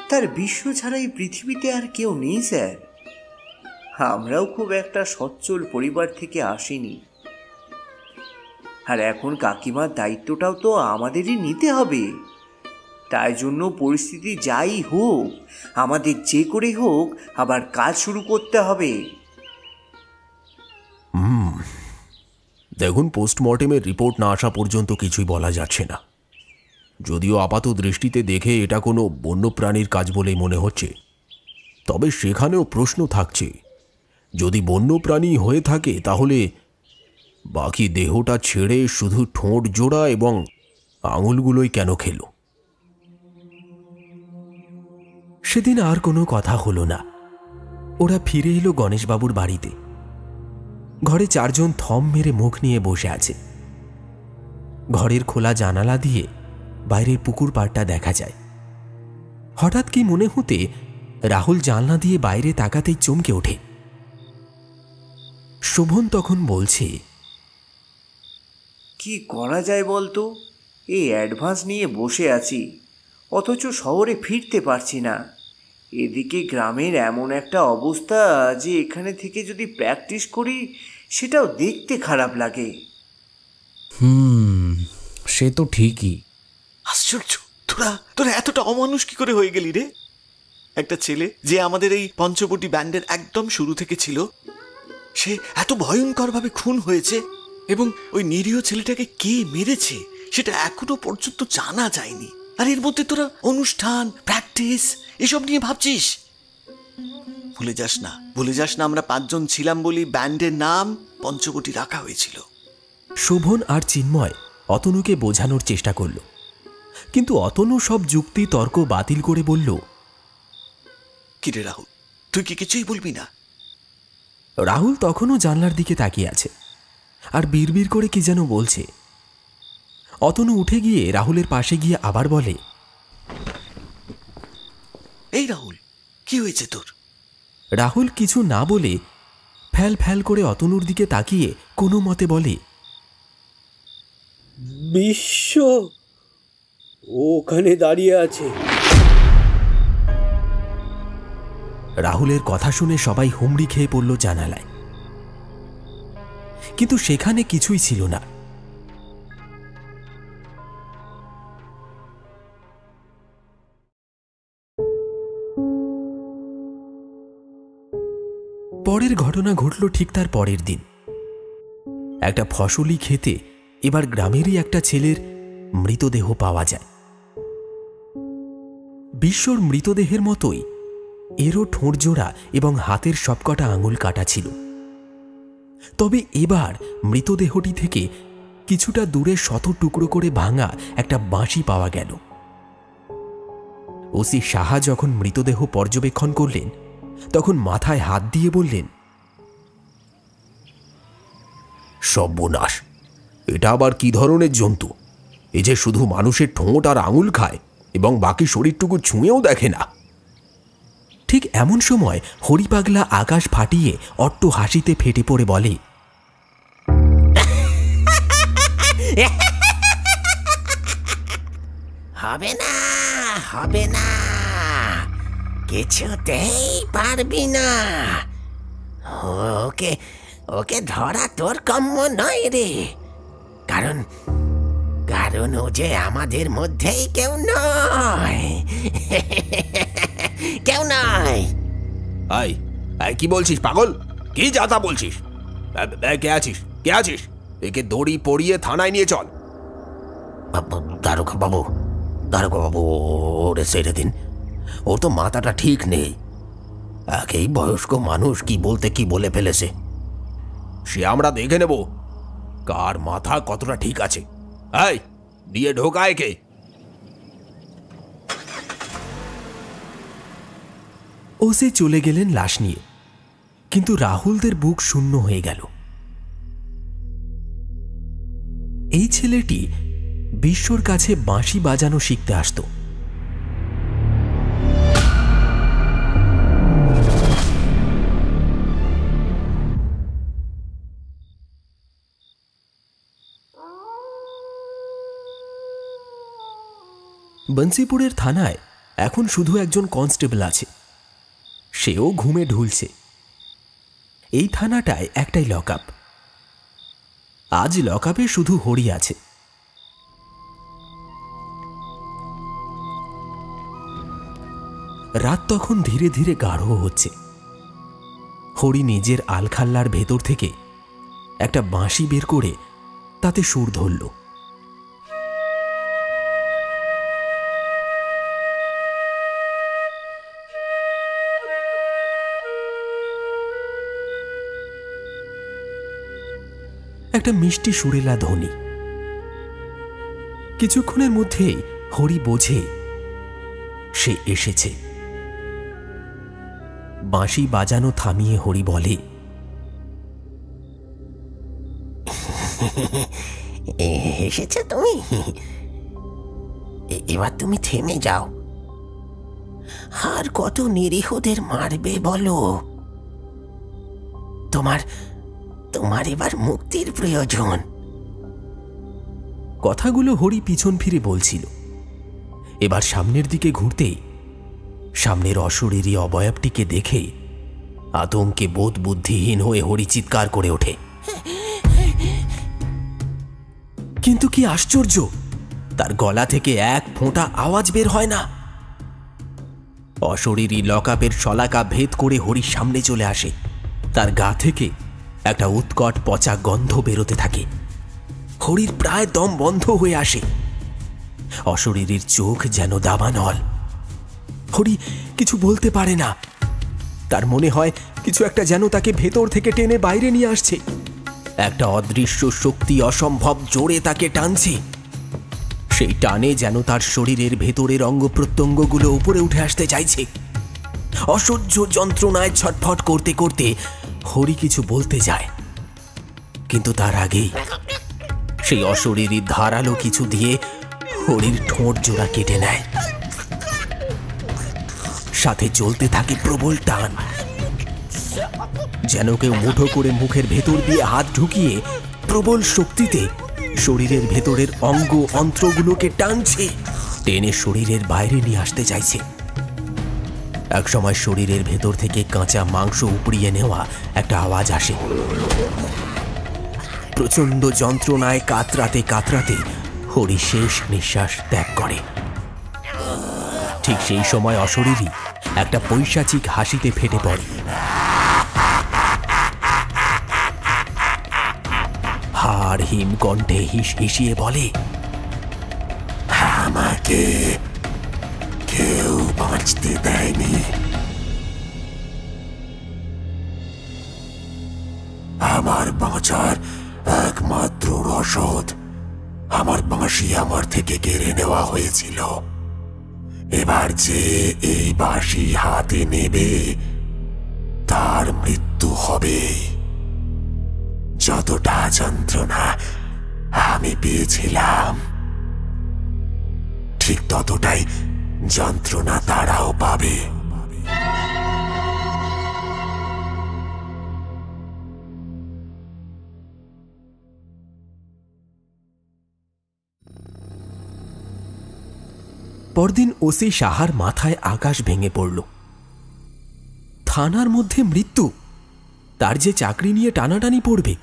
[SPEAKER 2] তার বিশ্ব ছাড়া এই পৃথিবীতে আর কেউ নেই স্যার। আমরাও খুব একটা সচ্ছল পরিবার থেকে আসিনি, আর এখন কাকিমার দায়িত্বটাও তো আমাদেরই নিতে হবে। তাই জন্য পরিস্থিতি যাই হোক আমাদের যে করে হোক আবার কাজ শুরু করতে হবে।
[SPEAKER 10] দেখুন, পোস্টমর্টেমের রিপোর্ট না আসা পর্যন্ত কিছুই বলা যাচ্ছে না। যদিও আপাত দৃষ্টিতে দেখে এটা কোনো বন্যপ্রাণীর কাজ বলেই মনে হচ্ছে, তবে সেখানেও প্রশ্ন থাকছে, যদি বন্যপ্রাণী হয়ে থাকে তাহলে বাকি দেহটা ছেড়ে শুধু ঠোঁট জোড়া এবং আঙুলগুলোই কেন খেলো?
[SPEAKER 1] সেদিন আর কোনো কথা হলো না। ওরা ফিরে এলো গণেশবাবুর বাড়িতে। ঘরে 4 জন থম মেরে মুখ নিয়ে বসে আছে। ঘরের খোলা জানালা দিয়ে বাইরের পুকুর পাড়টা দেখা যায়। হঠাৎ কি মনে হতে রাহুল জানলা দিয়ে বাইরে তাকাতেই চমকে ওঠে। শোভন তখন বলছে,
[SPEAKER 2] কি করা যায় বলতো? এই অ্যাডভান্স নিয়ে বসে আছি, অথচ শহরে ফিরতে পারছি না। এদিকে গ্রামের এমন একটা অবস্থা যে এখানে থেকে যদি প্র্যাকটিস করি সেটাও দেখতে খারাপ লাগে।
[SPEAKER 5] সে তো ঠিকই।
[SPEAKER 4] আশ্চর্য, তোরা এতটা অমানুষ কি করে হয়ে গেলি রে? একটা ছেলে যে আমাদের এই পঞ্চবটি ব্যান্ডের একদম শুরু থেকে ছিল, সে এত ভয়ঙ্করভাবে খুন হয়েছে এবং ওই নিরীহ ছেলেটাকে কে মেরেছে সেটা এখনো পর্যন্ত জানা যায়নি। আর এর মধ্যে তোরা অনুষ্ঠান, প্র্যাকটিস এসব নিয়ে ভাবছিস। ভুলে যাস না আমরা 5 জন ছিলাম বলি ব্যান্ডের নাম পঞ্চবটি রাখা হয়েছিল।
[SPEAKER 1] শোভন আর চিন্ময় অতনুকে বোঝানোর চেষ্টা করল, কিন্তু অতনু সব যুক্তি তর্ক বাতিল করে বলল,
[SPEAKER 4] কিরে রাহুল, তুই কি কিছুই বলবি না?
[SPEAKER 1] রাহুল তখনও জানলার দিকে তাকিয়ে আছে আর বিড়বিড় করে কি যেন বলছে। অতনু উঠে গিয়ে রাহুলের পাশে গিয়ে আবার বলে,
[SPEAKER 4] এই রাহুল, কি হয়েছে তোর?
[SPEAKER 1] রাহুল কিছু না বলে ফ্যাল ফ্যাল করে অতনুর দিকে তাকিয়ে কোনো মতে বলে,
[SPEAKER 3] বিশ্ব ওখানে দাঁড়িয়ে আছে।
[SPEAKER 1] রাহুলের কথা শুনে সবাই হুমড়ি খেয়ে পড়ল জানালায়, কিন্তু সেখানে কিছুই ছিল না। পরের ঘটনা ঘটল ঠিক তার পরের দিন। একটা ফসলি খেতে এবার গ্রামেরই একটা ছেলের মৃতদেহ পাওয়া যায়। বিশ্বর মৃতদেহের মতোই এরও ঠোঁটজোড়া এবং হাতের সবকটা আঙুল কাটা ছিল। তবে এবার মৃতদেহটি থেকে কিছুটা দূরে শত টুকরো করে ভাঙা একটা বাঁশি পাওয়া গেল। ওসি সাহা যখন মৃতদেহ পর্যবেক্ষণ করলেন তখন মাথায় হাত দিয়ে বললেন,
[SPEAKER 10] সর্বনাশ, এটা আবার কি ধরনের জন্তু? এ যে শুধু মানুষের ঠোঁট আর আঙুল খায় এবং বাকি শরীরটুকু ছুঁয়েও দেখে না।
[SPEAKER 1] ঠিক এমন সময় হরিপাগলা আকাশ ফাটিয়ে অট্ট হাসিতে ফেটে পড়ে বলে,
[SPEAKER 7] হবে না, কিছুতেই পারবি না। ওকে ধরা তোর কাম্য নয় রে, কারণ ও যে আমাদের মধ্যেই কেউ নয়।
[SPEAKER 10] কি বলছিস পাগল? কি যাতা বলছিস? কে আছিস? একে দড়ি পরিয়ে থানায় নিয়ে চল।
[SPEAKER 7] দারোগা বাবু, ওরে ছেড়ে দিন, ওর তো মাথাটা ঠিক নেই। একেই বয়স্ক মানুষ, কি বলতে কি বলে ফেলেছে।
[SPEAKER 10] সে আমরা দেখে নেব কার মাথা কতটা ঠিক আছে। নিয়ে ঢোকা একে।
[SPEAKER 1] ওসে চলে গেলেন লাশ নিয়ে, কিন্তু রাহুলদের বুক শূন্য হয়ে গেল। এই ছেলেটি বিশ্বর কাছে বাঁশি বাজানো শিখতে আসত। বংশীপুরের থানায় এখন শুধু একজন কনস্টেবল আছে, সেও ঘুমে ঢুলছে। এই থানাটায় একটাই লকআপ। আজ লকআপে শুধু হরি আছে। রাত তখন ধীরে ধীরে গাঢ় হচ্ছে। হরি নিজের আলখাল্লার ভেতর থেকে একটা বাঁশি বের করে তাতে সুর ধরল। একটা মিষ্টি সুরেলা ধ্বনি। কিছুক্ষণের মধ্যেই হরি বোঝে সে এসেছে। বাঁশি বাজানো থামিয়ে হরি বলে,
[SPEAKER 7] এসেছে তুমি? এবার তুমি থেমে যাও। আর কত নিরীহদের মারবে বলো? তোমার এবার মুক্তির প্রয়োজন।
[SPEAKER 1] কথাগুলো হরি পিছন ফিরে বলছিল। এবার সামনের দিকে ঘুরতেই সামনের অশরীরী অবয়বটিকে দেখে আতঙ্কে বোধ বুদ্ধিহীন হয়ে হরি চিৎকার করে ওঠে। কিন্তু কি আশ্চর্য, তার গলা থেকে এক ফোঁটা আওয়াজ বের হয় না। অশরীরী লকআপের শলাকা ভেদ করে হরির সামনে চলে আসে। তার গা থেকে একটা উৎকট পচা গন্ধ বেরোতে থাকে। হরির প্রায় দম বন্ধ হয়ে আসে। অশরীরীর চোখ যেন দাবানল। হরি কিছু বলতে পারে না। তার মনে হয় কিছু একটা যেন তাকে ভেতর থেকে টেনে বাইরে নিয়ে আসছে। একটা অদৃশ্য শক্তি অসম্ভব জোরে তাকে টানছে। সেই টানে যেন তার শরীরের ভেতরের অঙ্গ প্রত্যঙ্গগুলো উপরে উঠে আসতে চাইছে। অসহ্য যন্ত্রণায় ছটফট করতে করতে হরি কিছু বলতে যায়, কিন্তু তার আগেই সেই অশরীরী ধারালো কিছু দিয়ে হরির ঠোঁট জোড়া কেটে নেয়। সাথে চলতে থাকে প্রবল টান, যেন কেউ মুঠো করে মুখের ভেতর দিয়ে হাত ঢুকিয়ে প্রবল শক্তিতে শরীরের ভেতরের অঙ্গ অন্ত্রগুলোকে টানছে, টেনে শরীরের বাইরে নিয়ে আসতে চাইছে। একসময় শরীরের ভেতর থেকে কাঁচা মাংস উপড়িয়ে নেওয়া একটা আওয়াজ আসে। প্রচন্ড যন্ত্রণায় কাতরাতে কাতরাতে হরি শেষ নিঃশ্বাস ত্যাগ করে। ঠিক সেই সময় অশরীরী একটা পৈশাচিক হাসিতে ফেটে পড়ে। হাড় হিম কণ্ঠে হিসিয়ে বলে,
[SPEAKER 10] আমাকে কেউ বাঁচতে দেয়নি। আমার বাঁচার একমাত্র রসদ আমার বাঁশি আমার থেকে কেড়ে নেওয়া হয়েছিল। এবার যে এই বাঁশি হাতে নেবে তার মৃত্যু হবে। যতটা যন্ত্রণা আমি পেয়েছিলাম ঠিক ততটাই যন্ত্রণা তারাও পাবে।
[SPEAKER 1] পরদিন ওসি সাহার মাথায় আকাশ ভেঙে পড়ল। থানার মধ্যে মৃত্যু, তার যে চাকরি নিয়ে টানাটানি পড়বে।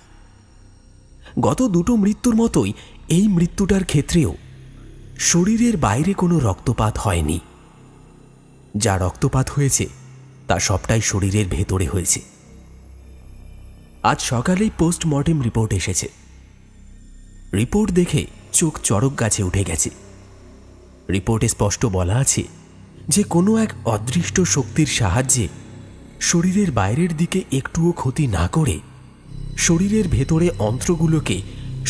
[SPEAKER 1] গত দুটো মৃত্যুর মতোই এই মৃত্যুটার ক্ষেত্রেও শরীরের বাইরে কোনো রক্তপাত হয়নি। যা রক্তপাত হয়েছে তা সবটাই শরীরের ভেতরে হয়েছে। আজ সকালেই পোস্টমর্টেম রিপোর্ট এসেছে। রিপোর্ট দেখে চোখ চড়ক গাছে উঠে গেছে। রিপোর্টে স্পষ্ট বলা আছে যে কোনো এক অদৃষ্ট শক্তির সাহায্যে শরীরের বাইরের দিকে একটুও ক্ষতি না করে শরীরের ভেতরে অন্ত্রগুলোকে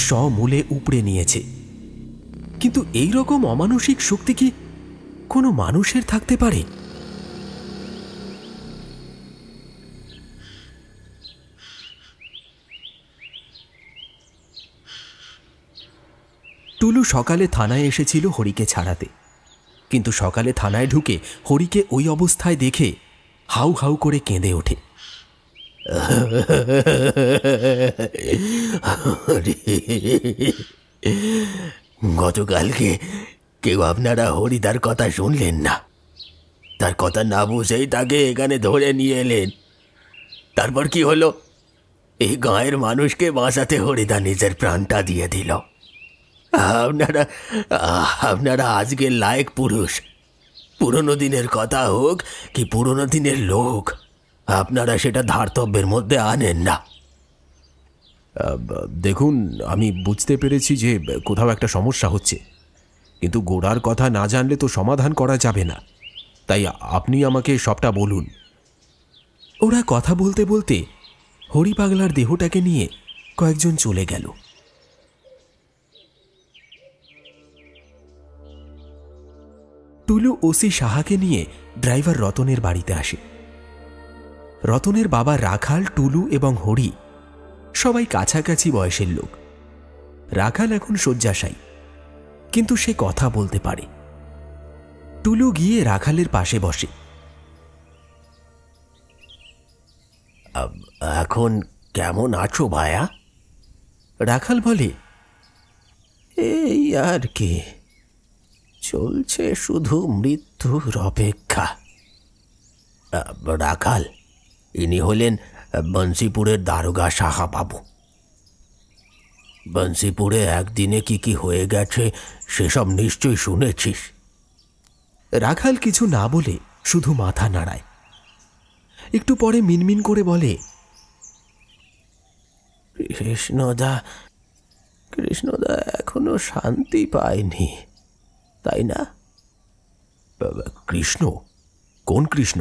[SPEAKER 1] সমূলে উপড়ে নিয়েছে। কিন্তু এই রকম অমানসিক শক্তি কি কোনো মানুষের থাকতে পারে? টুলু সকালে থানায় এসেছিল হরিকে ছাড়াতে, কিন্তু সকালে থানায় ঢুকে হরিকে ওই অবস্থায় দেখে হাউ হাউ করে কেঁদে ওঠে।
[SPEAKER 10] গতকালকে কেউ আপনারা হরিদার কথা শুনলেন না, তার কথা না বুঝেই তাকে এখানে ধরে নিয়ে এলেন। তারপর কি হলো? এই গাঁয়ের মানুষকে বাঁচাতে হরিদা নিজের প্রাণটা দিয়ে দিল। আপনারা আজকের লায়ক পুরুষ। পুরনো দিনের কথা হোক কি পুরনো দিনের লোক, আপনারা সেটা ধার্তব্যের মধ্যে আনেন না।
[SPEAKER 1] দেখুন, আমি বুঝতে পেরেছি যে কোথাও একটা সমস্যা হচ্ছে, কিন্তু গোড়ার কথা না জানলে তো সমাধান করা যাবে না। তাই আপনি আমাকে সবটা বলুন। ওরা কথা বলতে বলতে হরি পাগলার দেহটাকে নিয়ে কয়েকজন চলে গেল। টুলু ওসি সাহাকে নিয়ে ড্রাইভার রতনের বাড়িতে আসে। রতনের বাবা রাখাল, টুলু এবং হরি সবাই কাছাকাছি বয়সের লোক। রাখাল এখন শয্যাশায়ী, কিন্তু সে কথা বলতে পারে। টুলু গিয়ে রাখালের পাশে বসে।
[SPEAKER 10] এখন কেমন আছো ভায়া?
[SPEAKER 1] রাখাল বলে,
[SPEAKER 10] এই আর কি, চলছে শুধু মৃত্যুর অপেক্ষা। রাখাল, ইনি হলেন বংশীপুরের দারোগা সাহাবাবু। বংশীপুরে একদিনে কি কি হয়ে গেছে সেসব নিশ্চয়ই শুনেছিস।
[SPEAKER 1] রাখাল কিছু না বলে শুধু মাথা নাড়ায়। একটু পরে মিনমিন করে বলে,
[SPEAKER 10] কৃষ্ণদা এখনো শান্তি পায়নি, তাই না?
[SPEAKER 1] কৃষ্ণ? কোন কৃষ্ণ?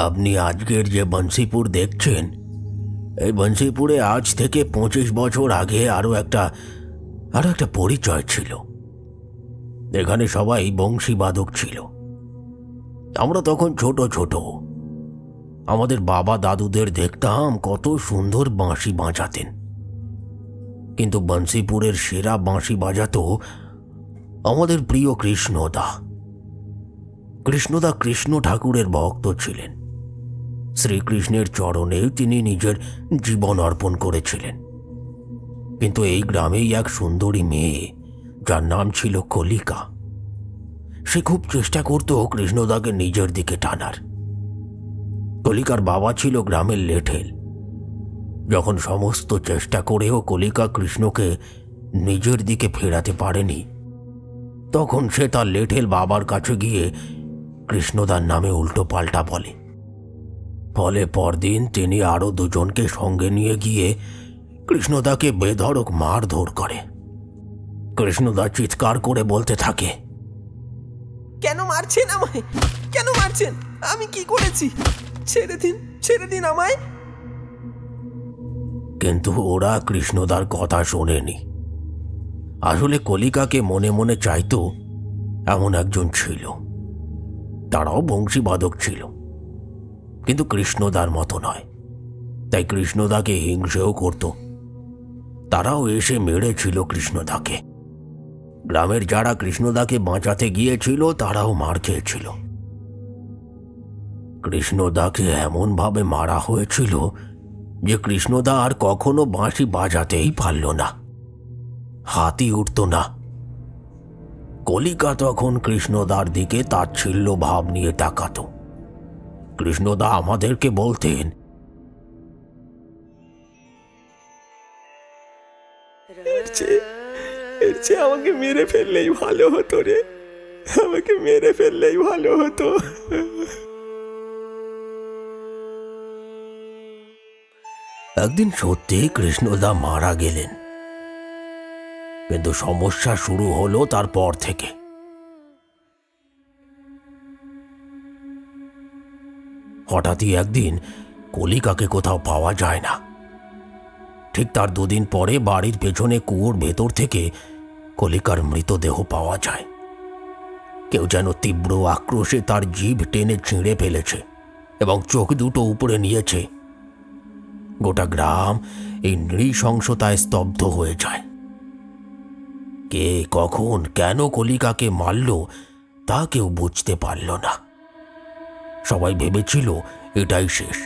[SPEAKER 10] আপনি আজকের যে বংশীপুর দেখছেন, এই বংশীপুরে আজ থেকে 25 বছর আগে আরো একটা পরিচয় ছিল। এখানে সবাই বংশীবাদক ছিল। আমরা তখন ছোট ছোট। আমাদের বাবা দাদুদের দেখতাম কত সুন্দর বাঁশি বাজাতেন, কিন্তু বংশীপুরের সেরা বাঁশি বাজাতো আমাদের প্রিয় কৃষ্ণদা। কৃষ্ণদা কৃষ্ণ ঠাকুরের ভক্ত ছিলেন। শ্রীকৃষ্ণের চরণে তিনি নিজের জীবন অর্পণ করেছিলেন। কিন্তু এই গ্রামেই এক সুন্দরী মেয়ে, যার নাম ছিল কলিকা, সে খুব চেষ্টা করত কৃষ্ণদাকে নিজের দিকে টানার। কলিকার বাবা ছিল গ্রামের লেঠেল। যখন সমস্ত চেষ্টা করেও কলিকা কৃষ্ণকে নিজের দিকে ফেরাতে পারেনি, তখন সে তার লেঠেল বাবার কাছে গিয়ে কৃষ্ণদার নামে উল্টো পাল্টা বলে। ফলে পরদিন তিনি আরো দুজনকে সঙ্গে নিয়ে গিয়ে কৃষ্ণদাকে বেধড়ক মারধর করে। কৃষ্ণদা চিৎকার করে বলতে থাকে,
[SPEAKER 8] কেন মারছেন আমায়? কেন মারছেন? আমি কি করেছি? ছেড়ে দিন, ছেড়ে দিন আমায়।
[SPEAKER 10] কিন্তু ওরা কৃষ্ণদার কথা শোনেনি। আসলে কলিকাকে মনে মনে চাইতো এমন একজন ছিল। তারাও বংশীবাদক ছিল, কিন্তু কৃষ্ণদার মতো নয়। তাই কৃষ্ণদাকে হিংসেও করত। তারাও এসে মেরেছিল কৃষ্ণদাকে। গ্রামের যারা কৃষ্ণদাকে বাঁচাতে গিয়েছিল তারাও মার খেয়েছিল। কৃষ্ণদাকে এমনভাবে মারা হয়েছিল যে কৃষ্ণদা আর কখনো বাঁশি বাজাতেই পারল না, হাতই উঠত না। কলিকা তখন কৃষ্ণদার দিকে তাচ্ছিল্য ভাব নিয়ে তাকাত। কৃষ্ণদা আমাদেরকে বলতেন,
[SPEAKER 8] এর চেয়ে আমাকে মেরে ফেললেই ভালো হতো রে, আমাকে মেরে ফেললেই ভালো হতো।
[SPEAKER 10] একদিন সত্যি কৃষ্ণদা মারা গেলেন, কিন্তু সমস্যা শুরু হলো তারপর থেকে। হঠাৎই একদিন কলিকাকে কোথাও পাওয়া যায় না। ঠিক তার 2 দিন পরে বাড়ির পেছনে কুয়োর ভেতর থেকে কলিকার মৃতদেহ পাওয়া যায়। কেউ যেন তীব্র আক্রোশে তার জিভ টেনে ছিঁড়ে ফেলেছে এবং চোখ দুটো উপরে নিয়েছে। গোটা গ্রাম এই নৃশংসতায় স্তব্ধ হয়ে যায়। কে, কখন, কেন কলিকাকে মারল তা কেউ বুঝতে পারল না। সবাই ভেবেছিল এটাই শেষ।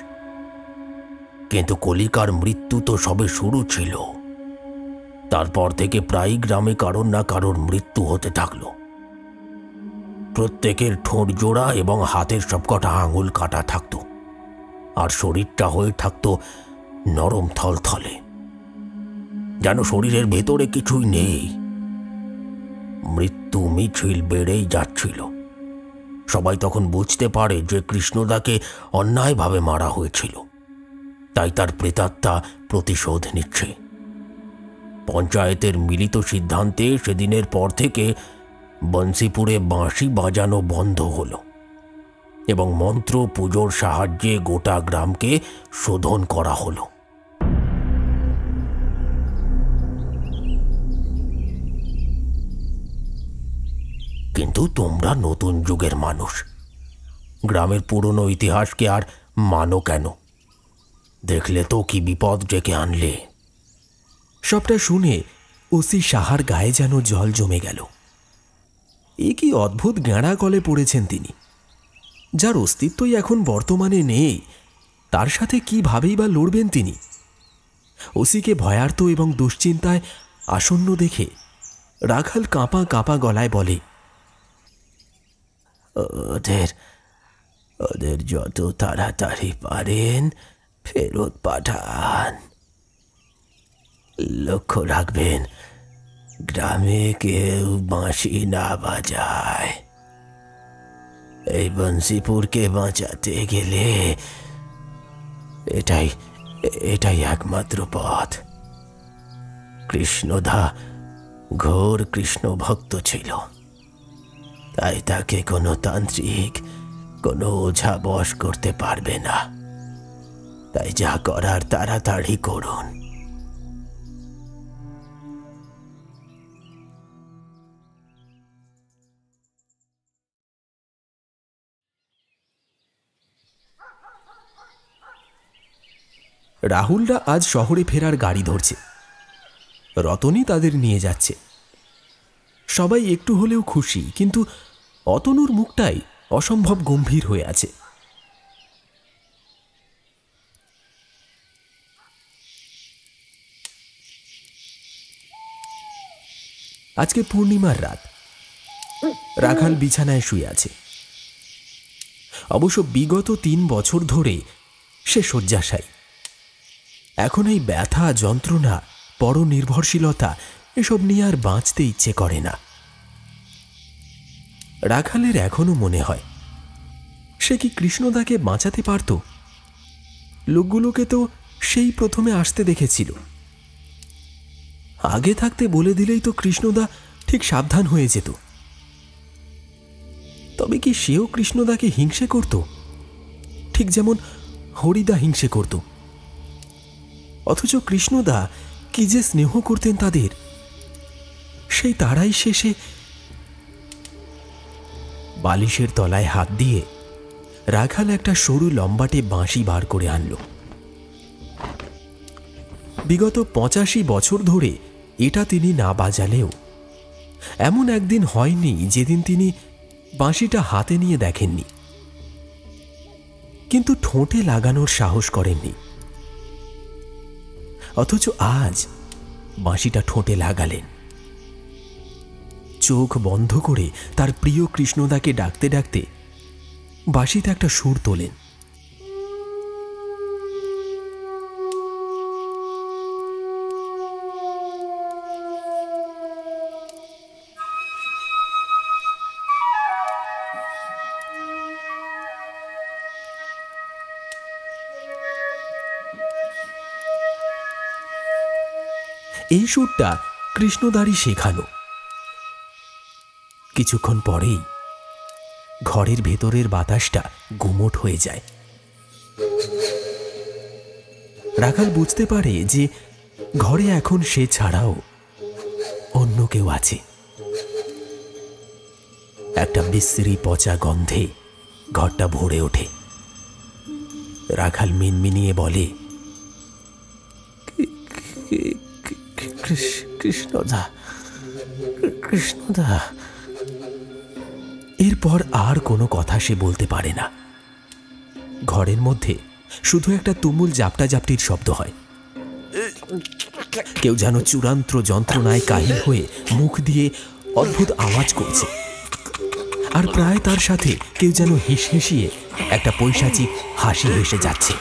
[SPEAKER 10] কিন্তু কলিকার মৃত্যু তো সবে শুরু ছিল। তারপর থেকে প্রায় গ্রামে কারোর না কারোর মৃত্যু হতে থাকলো। প্রত্যেকের ঠোঁট জোড়া এবং হাতের সবকটা আঙুল কাটা থাকতো, আর শরীরটা হয়ে থাকতো নরম থলথলে, যেন শরীরের ভেতরে কিছুই নেই। মৃত্যু মিছিল বেড়েই যাচ্ছিল। সবাই তখন বুঝতে পারে যে কৃষ্ণদাকে অন্যায়ভাবে মারা হয়েছিল, তাই তার প্রেতাত্মা প্রতিশোধ নিচ্ছে। পঞ্চায়েতের মিলিত সিদ্ধান্তে সেদিনের পর থেকে বংশীপুরে বাঁশি বাজানো বন্ধ হলো এবং মন্ত্র পুজোর সাহায্যে গোটা গ্রামকে শোধন করা হলো। কিন্তু তোমরা নতুন যুগের মানুষ, গ্রামের পুরনো ইতিহাসকে আর মানো কেন? দেখলে তো কি বিপদ ডেকে আনলে।
[SPEAKER 1] সবটা শুনে ওসি সাহার গায়ে যেন জল জমে গেল। এ কি অদ্ভুত গেঁড়া কলে পড়েছেন তিনি, যার অস্তিত্বই এখন বর্তমানে নেই। তার সাথে কিভাবেই বা লড়বেন তিনি? ওসিকে ভয়ার্ত এবং দুশ্চিন্তায় আসন্ন দেখে রাখাল কাঁপা কাঁপা গলায় বলে,
[SPEAKER 10] ওদের ওদের যত তাড়াতাড়ি পারেন ফেরত পাঠান। লক্ষ্য রাখবেন গ্রামে কেউ বাঁশি না বাজায়। এই বংশীপুরকে বাঁচাতে গেলে এটাই একমাত্র পথ। কৃষ্ণদা ঘোর কৃষ্ণ ভক্ত ছিল, তাই তাকে কোনো তান্ত্রিক, কোনো ওঝা বশ করতে পারবে না। তাই যা করার তাড়াতাড়ি করুন।
[SPEAKER 1] রাহুলরা আজ শহরে ফেরার গাড়ি ধরছে। রতনী তাদের নিয়ে যাচ্ছে। সবাই একটু হলেও খুশি, কিন্তু অতনুর মুখটাই অসম্ভব গম্ভীর হয়ে আছে। আজকে পূর্ণিমার রাত। রাখাল বিছানায় শুয়ে আছে। অবশ্য বিগত 3 বছর ধরে সে শয্যাশায়ী। এখন এই ব্যথা, যন্ত্রণা, পরনির্ভরশীলতা এসব নিয়ে আর বাঁচতে ইচ্ছে করে না। রাখালের এখনো মনে হয় সে কি কৃষ্ণদাকে বাঁচাতে পারত? লোকগুলোকে তো সেই প্রথমে আসতে দেখেছিল। আগে থাকতে বলে দিলেই তো কৃষ্ণদা ঠিক সাবধান হয়ে যেত। তবে কি সেও কৃষ্ণদাকে হিংসে করত, ঠিক যেমন হরিদা হিংসে করত? অথচ কৃষ্ণদা কি যে স্নেহ করতেন তাদের, সেই তারাই শেষে। বালিশের তলায় হাত দিয়ে রাখাল একটা সরু লম্বাটে বাঁশি বার করে আনল। বিগত 85 বছর ধরে এটা তিনি না বাজালেও এমন একদিন হয়নি যেদিন তিনি বাঁশিটা হাতে নিয়ে দেখেননি, কিন্তু ঠোঁটে লাগানোর সাহস করেননি। অথচ আজ বাঁশিটা ঠোঁটে লাগালেন। চোখ বন্ধ করে তার প্রিয় কৃষ্ণদাকে ডাকতে ডাকতে বাঁশিতে একটা সুর তোলেন। এই সুরটা কৃষ্ণদারই শেখানো। কিছুক্ষণ পরেই ঘরের ভেতরের বাতাসটা গুমোট হয়ে যায়। রাখাল বুঝতে পারে যে ঘরে এখন সে ছাড়াও অন্য কেউ আছে। একটা বিশ্রী পচা গন্ধে ঘরটা ভরে ওঠে। রাখাল মিনমিনিয়ে বলে, কৃষ্ণদা, কৃষ্ণদা। এরপর আর কোনো কথা সে বলতে পারে না। ঘরের মধ্যে শুধু একটা তুমুল জাপটাজাপটির শব্দ হয়। কেউ যেন চূড়ান্ত যন্ত্রণায় কাহিল হয়ে মুখ দিয়ে অদ্ভুত আওয়াজ করছে, আর প্রায় তার সাথে কেউ যেন হিসহিসিয়ে একটা পৈশাচিক হাসি হেসে যাচ্ছে।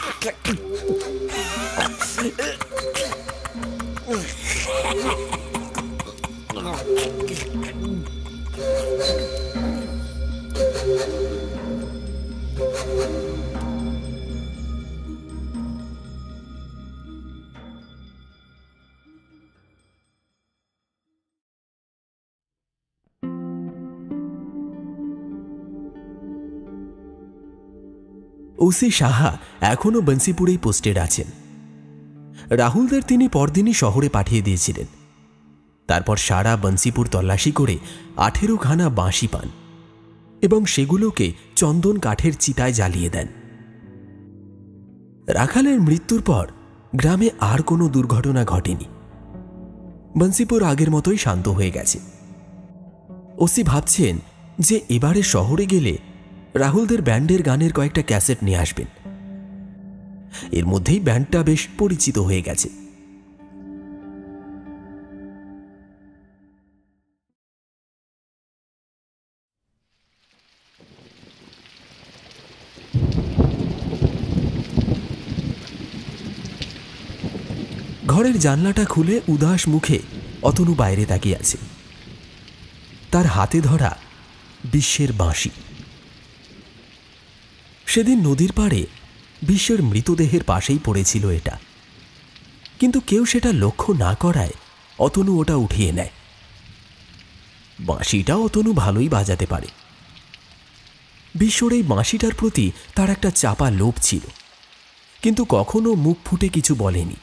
[SPEAKER 1] ওসি সাহা এখনো বংশীপুরেই পোস্টেড আছেন। রাহুলদের তিনি পরদিনই শহরে পাঠিয়ে দিয়েছিলেন। তারপর সারা বংশীপুর তল্লাশি করে 18 খানা বাঁশি পান এবং সেগুলোকে চন্দন কাঠের চিতায় জ্বালিয়ে দেন। রাখালের মৃত্যুর পর গ্রামে আর কোনো দুর্ঘটনা ঘটেনি। বংশীপুর আগের মতোই শান্ত হয়ে গেছে। ওসি ভাবছেন যে এবারে শহরে গেলে রাহুলদের ব্যান্ডের গানের কয়েকটা ক্যাসেট নিয়ে আসবেন। এর মধ্যেই ব্যান্ডটা বেশ পরিচিত হয়ে গেছে। ঘরের জানলাটা খুলে উদাস মুখে অতনু বাইরে তাকিয়ে আছে। তার হাতে ধরা বিশ্বের বাঁশি। সেদিন নদীর পাড়ে বিশ্বের মৃতদেহের পাশেই পড়েছিল এটা, কিন্তু কেউ সেটা লক্ষ্য না করায় অতনু ওটা উঠিয়ে নেয়। বাঁশিটা অতনু ভালোই বাজাতে পারে। বিশ্বর এই বাঁশিটার প্রতি তার একটা চাপা লোভ ছিল, কিন্তু কখনো মুখ ফুটে কিছু বলেনি।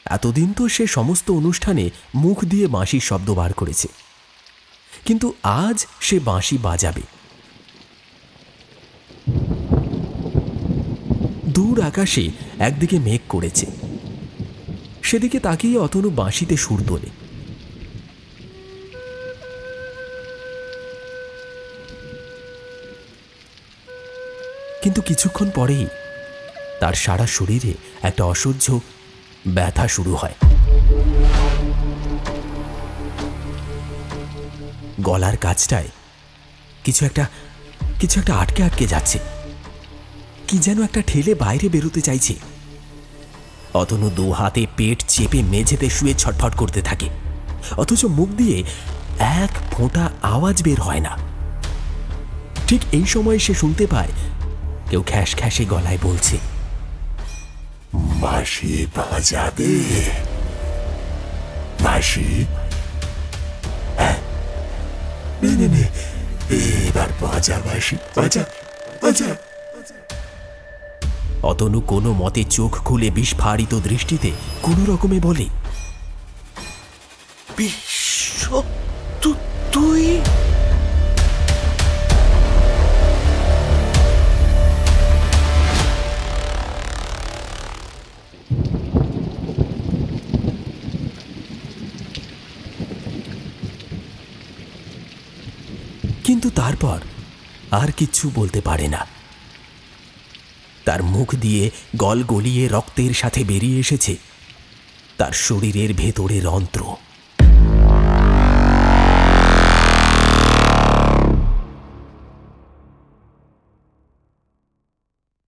[SPEAKER 1] এতদিন তো সে সমস্ত অনুষ্ঠানে মুখ দিয়ে বাঁশির শব্দ বার করেছে, কিন্তু আজ সে বাঁশি বাজাবে। দূর আকাশে একদিকে মেঘ করেছে, সেদিকে তাকিয়ে অতনু বাঁশিতে সুর তোলে। কিন্তু কিছুক্ষণ পরেই তার সারা শরীরে একটা অসহ্য ব্যথা শুরু হয়। গলার কাছটায় কিছু একটা আটকে আটকে যাচ্ছে, কি যেন একটা ঠেলে বাইরে বেরোতে চাইছে। অতনু দু হাতে পেট চেপে মেঝেতে শুয়ে ছটফট করতে থাকে, অথচ মুখ দিয়ে এক ফোঁটা আওয়াজ বের হয় না। ঠিক এই সময় সে শুনতে পায় কেউ খ্যাস খ্যাসে গলায় বলছে,
[SPEAKER 10] বাঁশি বাজাবে, বাঁশি এবার বাজা, বাঁশি বাজা বাজা।
[SPEAKER 1] অতনু কোনো মতে চোখ খুলে বিস্ফারিত দৃষ্টিতে কোনো রকমে বলে,
[SPEAKER 4] বিশ্ব, তুই?
[SPEAKER 1] কিন্তু তারপর আর কিচ্ছু বলতে পারে না। তার মুখ দিয়ে গল গলিয়ে রক্তের সাথে বেরিয়ে এসেছে তার শরীরের ভেতরের অন্ত্র।